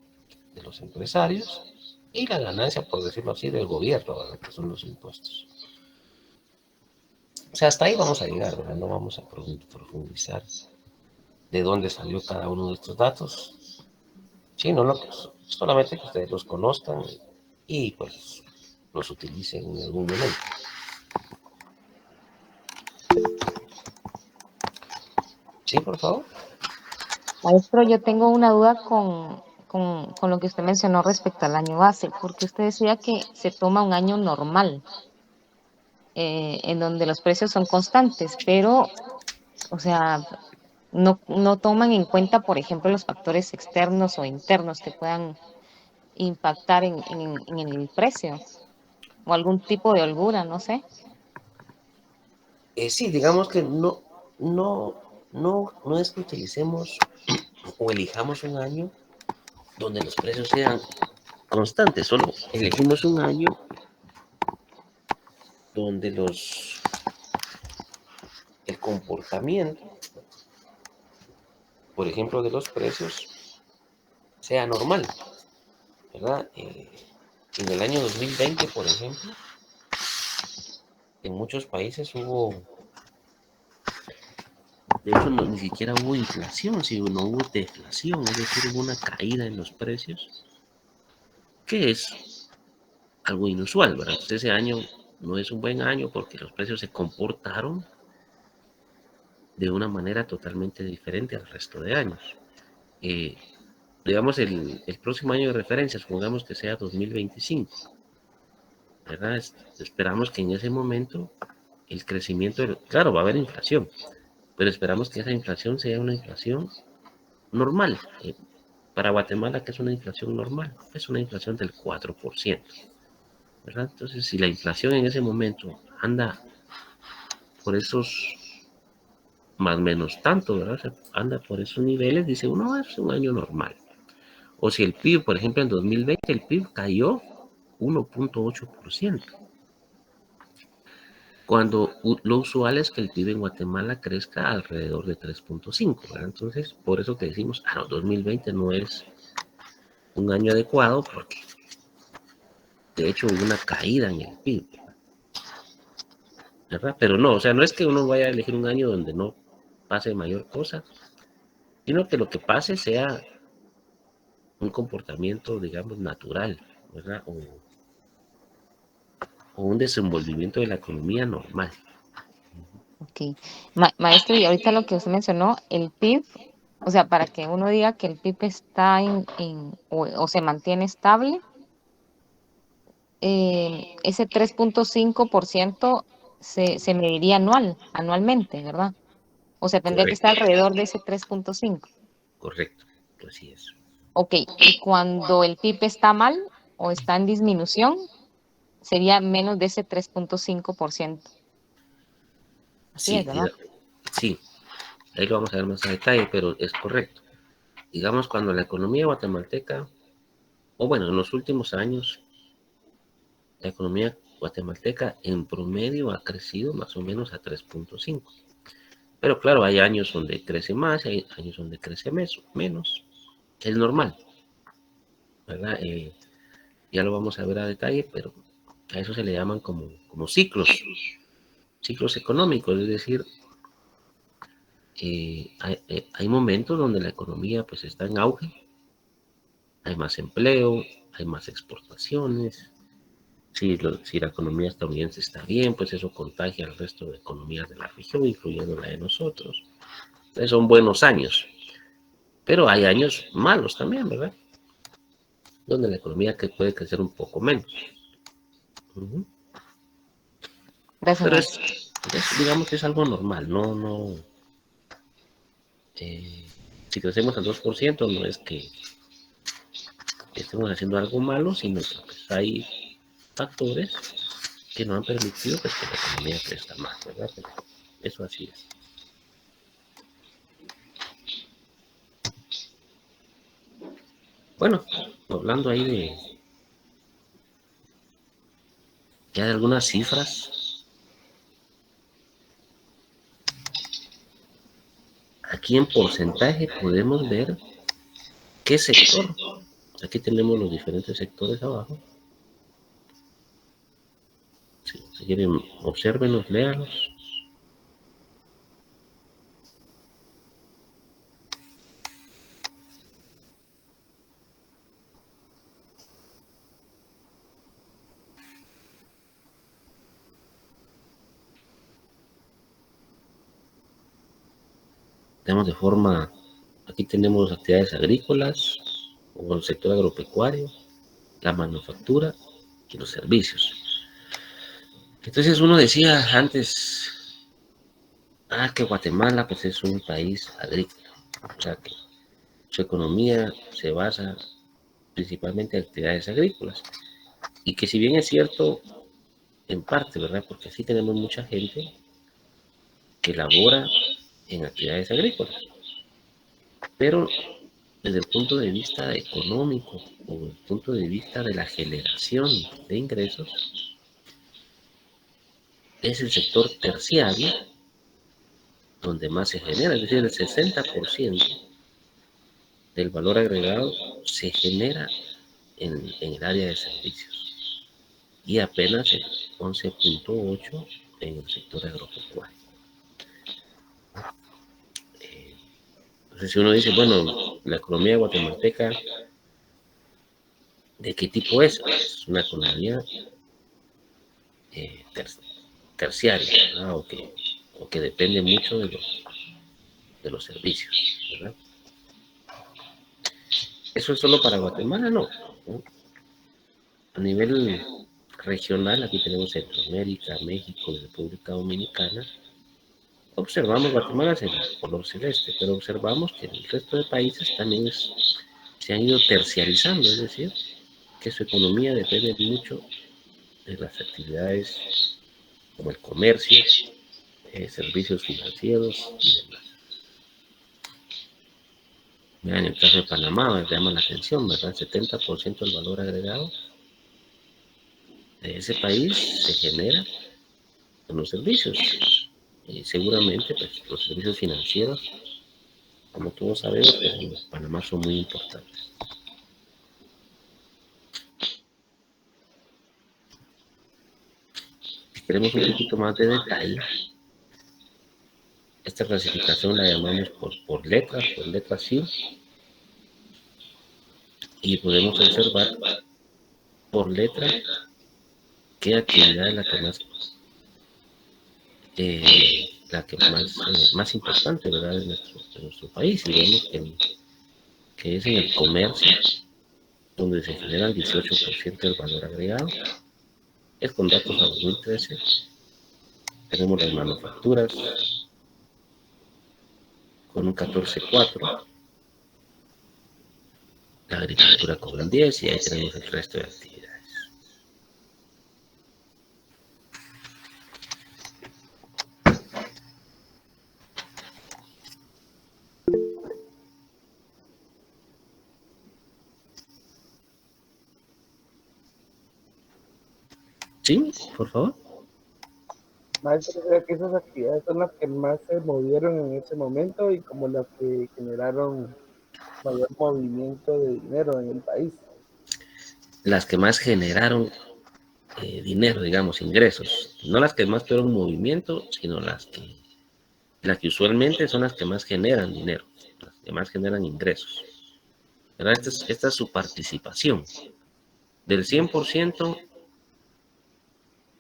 los empresarios y la ganancia, por decirlo así, del gobierno, ¿verdad? Que son los impuestos. O sea, hasta ahí vamos a llegar, ¿verdad? No vamos a profundizar de dónde salió cada uno de estos datos, sino solamente que ustedes los conozcan y pues los utilicen en algún momento. Sí, por favor. Maestro, yo tengo una duda con lo que usted mencionó respecto al año base, porque usted decía que se toma un año normal, en donde los precios son constantes, pero, o sea, no toman en cuenta, por ejemplo, los factores externos o internos que puedan impactar en el precio o algún tipo de holgura, no sé. Sí, digamos que no es que utilicemos o elijamos un año donde los precios sean constantes, solo elegimos un año donde el comportamiento, por ejemplo, de los precios sea normal, ¿verdad? En el año 2020, por ejemplo, en muchos países de hecho, ni siquiera hubo inflación, sino no hubo deflación, es decir, hubo una caída en los precios, que es algo inusual, ¿verdad? Entonces, ese año no es un buen año porque los precios se comportaron de una manera totalmente diferente al resto de años. Eh, digamos, el próximo año de referencia, supongamos que sea 2025, ¿verdad? Esperamos que en ese momento el crecimiento, claro, va a haber inflación, pero esperamos que esa inflación sea una inflación normal. Para Guatemala, que es una inflación normal, es una inflación del 4%, ¿verdad? Entonces, si la inflación en ese momento anda por esos más o menos tanto, ¿verdad? Anda por esos niveles, dice uno, es un año normal. O si el PIB, por ejemplo, en 2020 el PIB cayó 1.8%, cuando lo usual es que el PIB en Guatemala crezca alrededor de 3.5%, ¿verdad? Entonces, por eso que decimos, no, 2020 no es un año adecuado porque de hecho hubo una caída en el PIB, ¿verdad? Pero no, o sea, no es que uno vaya a elegir un año donde no pase mayor cosa, sino que lo que pase sea un comportamiento, digamos, natural, ¿verdad? O un desenvolvimiento de la economía normal. Ok. Maestro, y ahorita lo que usted mencionó, el PIB, o sea, para que uno diga que el PIB está o se mantiene estable, ese 3.5% se mediría anualmente, ¿verdad? O sea, tendría que Correcto, estar alrededor de ese 3.5. correcto, así es. Ok, y cuando el PIB está mal o está en disminución, sería menos de ese 3.5%. Así es, Sí, ¿verdad? sí, ahí lo vamos a ver más a detalle, pero es correcto. Digamos, cuando la economía guatemalteca, o bueno, en los últimos años, la economía guatemalteca en promedio ha crecido más o menos a 3.5. Pero claro, hay años donde crece más, hay años donde crece menos. Es normal, ¿verdad? Ya lo vamos a ver a detalle, pero a eso se le llaman como ciclos económicos, es decir, hay momentos donde la economía pues está en auge, hay más empleo, hay más exportaciones. Si la economía estadounidense está bien, pues eso contagia al resto de economías de la región, incluyendo la de nosotros. Entonces son buenos años, pero hay años malos también, ¿verdad? Donde la economía que puede crecer un poco menos. Uh-huh. Gracias, Pero maestro. digamos que es algo normal, no, si crecemos al 2% no es que estemos haciendo algo malo, sino que pues, hay factores que no han permitido pues, que la economía crezca más, ¿verdad? Pero eso así es. Bueno, hablando ahí ya de algunas cifras, aquí en porcentaje podemos ver qué sector. Aquí tenemos los diferentes sectores abajo. Si quieren, obsérvenlos, léalos. Tenemos de forma Aquí tenemos actividades agrícolas, o el sector agropecuario, la manufactura y los servicios. Entonces uno decía antes, que Guatemala pues es un país agrícola, o sea que su economía se basa principalmente en actividades agrícolas, y que si bien es cierto en parte, ¿verdad? Porque sí tenemos mucha gente que labora en actividades agrícolas, pero desde el punto de vista económico o desde el punto de vista de la generación de ingresos, es el sector terciario donde más se genera, es decir, el 60% del valor agregado se genera en el área de servicios y apenas el 11.8% en el sector agropecuario. Entonces, si uno dice, bueno, la economía guatemalteca, ¿de qué tipo es? Es una economía terciaria, ¿verdad? O que depende mucho de los servicios, ¿verdad? ¿Eso es solo para Guatemala? No. A nivel regional, aquí tenemos Centroamérica, México y República Dominicana. Observamos, Guatemala es el color celeste, pero observamos que el resto de países también se han ido terciarizando, es decir, que su economía depende mucho de las actividades como el comercio, servicios financieros y demás. Mira, en el caso de Panamá me llama la atención, ¿verdad? El 70% del valor agregado de ese país se genera con los servicios. Y seguramente pues, los servicios financieros, como todos sabemos, pues, en Panamá son muy importantes. Si queremos un poquito más de detalle, esta clasificación la llamamos por letra SIL, y podemos observar por letra qué actividad es la que más importante, ¿verdad? de nuestro país, y vemos que es en el comercio, donde se genera el 18% del valor agregado. Es con datos a 2013. Tenemos las manufacturas con un 14.4%, la agricultura con un 10%, y ahí tenemos el resto de actividades. ¿Sí? Por favor. Maestro, creo que esas actividades son las que más se movieron en ese momento y como las que generaron mayor movimiento de dinero en el país. Las que más generaron dinero, digamos, ingresos. No las que más tuvieron movimiento, sino las que usualmente son las que más generan dinero, las que más generan ingresos. ¿Verdad? Esta es su participación. Del 100%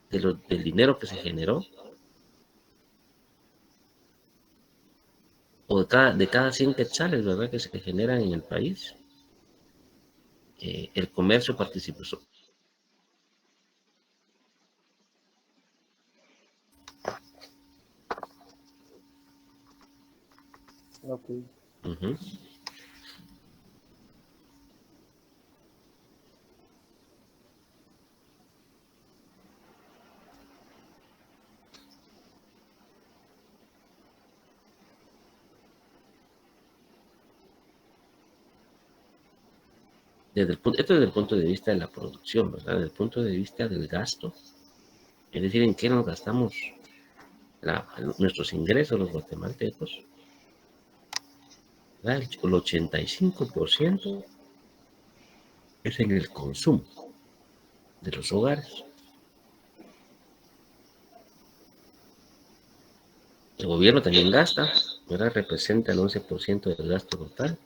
del dinero que se generó, o de cada 100 quetzales, ¿verdad?, que se generan en el país, el comercio participó. Okay. Uh-huh. Esto desde el punto de vista de la producción, ¿verdad? Desde el punto de vista del gasto, es decir, en qué nos gastamos nuestros ingresos los guatemaltecos, ¿verdad? El 85% es en el consumo de los hogares. El gobierno también gasta, ¿verdad? Representa el 11% del gasto total.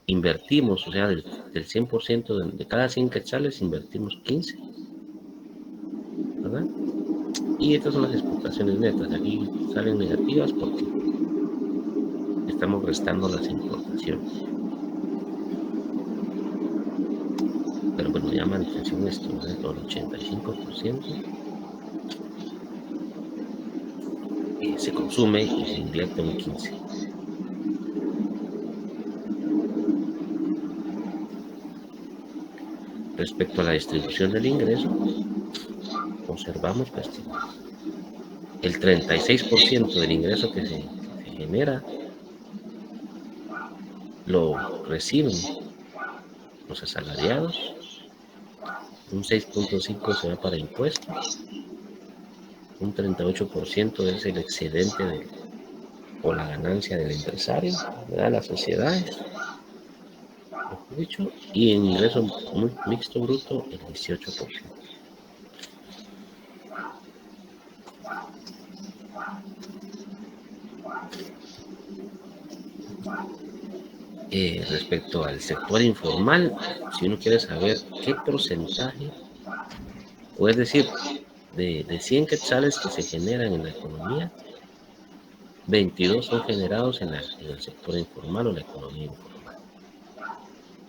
Invertimos, o sea, del 100% de cada 100 quetzales invertimos 15, ¿verdad? Y estas son las exportaciones netas. Aquí salen negativas porque estamos restando las importaciones. Pero bueno, llama la atención esto, ¿no? El 85% se consume y se invierte un 15%. Respecto a la distribución del ingreso, observamos que el 36% del ingreso que se genera lo reciben los asalariados, un 6.5% se va para impuestos, un 38% es el excedente o la ganancia del empresario, de las sociedades, mejor dicho, y en ingreso mixto bruto el 18%. Respecto al sector informal, si uno quiere saber qué porcentaje, o es decir, de 100 quetzales que se generan en la economía, 22 son generados en el sector informal o la economía informal.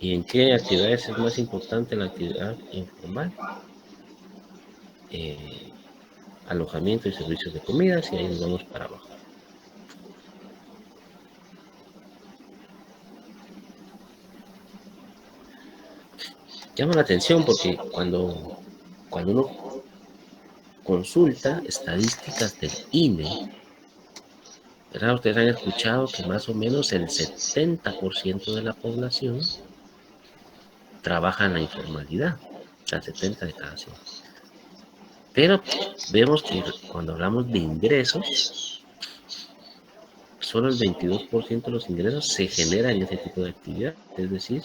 ¿Y en qué actividades es más importante la actividad informal? Alojamiento y servicios de comidas, y ahí nos vamos para abajo. Llama la atención porque cuando uno consulta estadísticas del INE, ¿verdad? Ustedes han escuchado que más o menos el 70% de la población trabaja en la informalidad, o sea, 70 de cada 100. Pero vemos que cuando hablamos de ingresos, solo el 22% de los ingresos se genera en ese tipo de actividad. Es decir,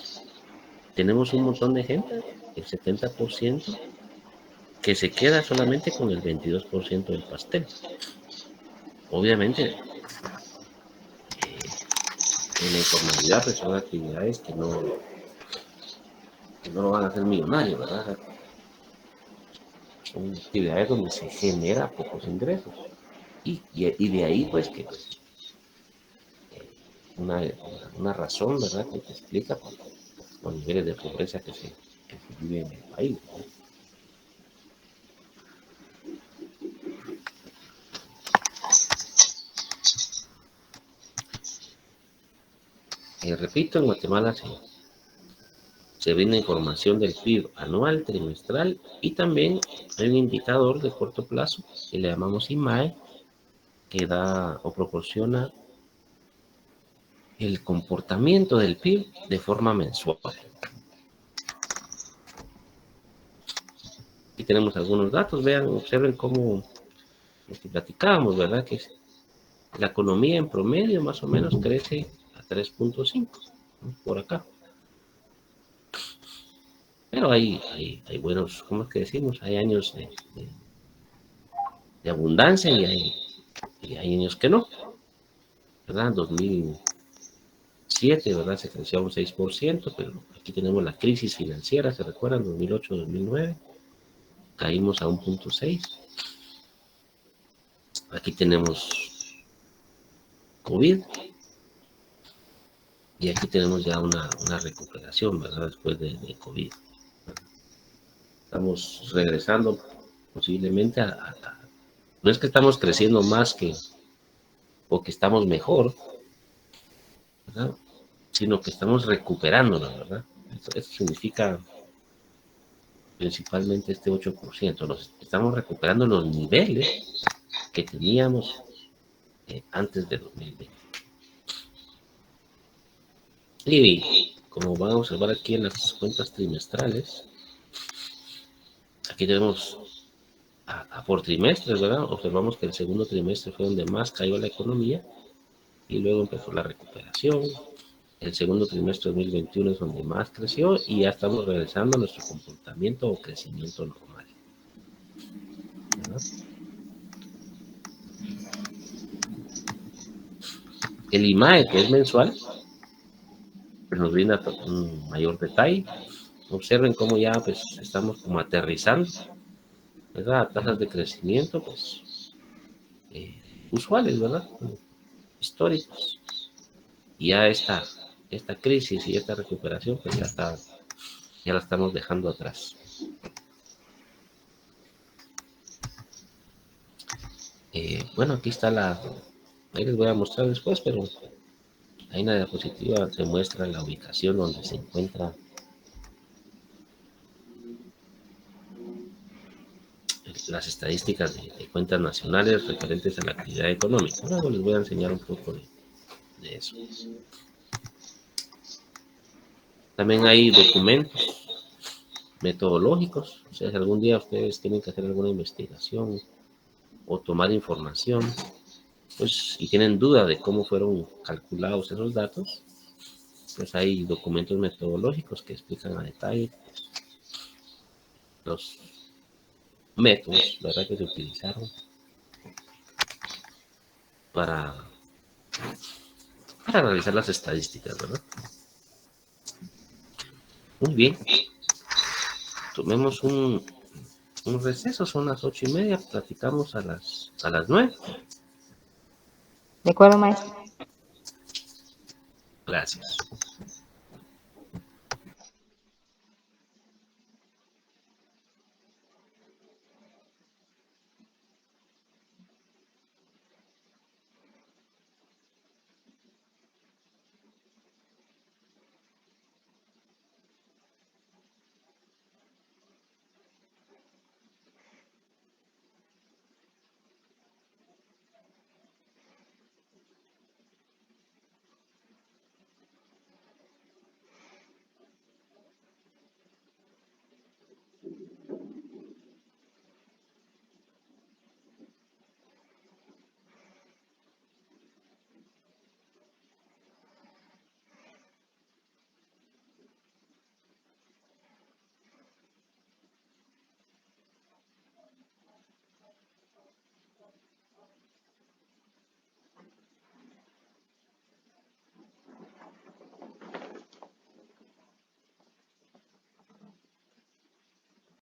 tenemos un montón de gente, el 70%, que se queda solamente con el 22% del pastel. Obviamente, en la informalidad pues son actividades que no lo van a hacer millonario, ¿verdad? Son actividades donde se genera pocos ingresos. Y de ahí pues que una razón, ¿verdad?, que te explica los niveles de pobreza que se vive en el país, ¿no? Repito, en Guatemala se brinda información del PIB anual, trimestral, y también hay un indicador de corto plazo que le llamamos IMAE, que da o proporciona el comportamiento del PIB de forma mensual. Aquí tenemos algunos datos, vean, observen cómo lo que platicábamos, ¿verdad? Que la economía en promedio más o menos crece a 3.5, ¿no?, por acá. Pero hay buenos, ¿cómo es que decimos? Hay años de abundancia y hay años que no, ¿verdad? 2007, ¿verdad? Se creció a un 6%, pero aquí tenemos la crisis financiera, ¿se recuerdan? 2008-2009, caímos a 1.6. Aquí tenemos COVID y aquí tenemos ya una recuperación, ¿verdad? Después de COVID. Estamos regresando posiblemente no es que estamos creciendo más o que estamos mejor, ¿verdad?, sino que estamos recuperándonos, ¿verdad? Eso significa principalmente este 8%. Nos estamos recuperando los niveles que teníamos antes de 2020. Y como van a observar aquí en las cuentas trimestrales, aquí tenemos por trimestres, ¿verdad? Observamos que el segundo trimestre fue donde más cayó la economía y luego empezó la recuperación. El segundo trimestre de 2021 es donde más creció y ya estamos regresando a nuestro comportamiento o crecimiento normal, ¿verdad? El IMAE, que es mensual, pues nos brinda un mayor detalle. Observen cómo ya pues estamos como aterrizando, ¿verdad?, a tasas de crecimiento pues usuales, ¿verdad?, históricos. Y ya esta crisis y esta recuperación, pues ya la estamos dejando atrás. Bueno, aquí está ahí les voy a mostrar después, pero ahí en la diapositiva se muestra la ubicación donde se encuentra las estadísticas de cuentas nacionales referentes a la actividad económica. Luego les voy a enseñar un poco de eso. También hay documentos metodológicos. O sea, si algún día ustedes tienen que hacer alguna investigación o tomar información, pues, y tienen duda de cómo fueron calculados esos datos, pues hay documentos metodológicos que explican a detalle los métodos, ¿verdad?, que se utilizaron para realizar las estadísticas, ¿verdad? Muy bien. Tomemos un receso, son las 8:30, platicamos a las 9. De acuerdo, maestro. Gracias.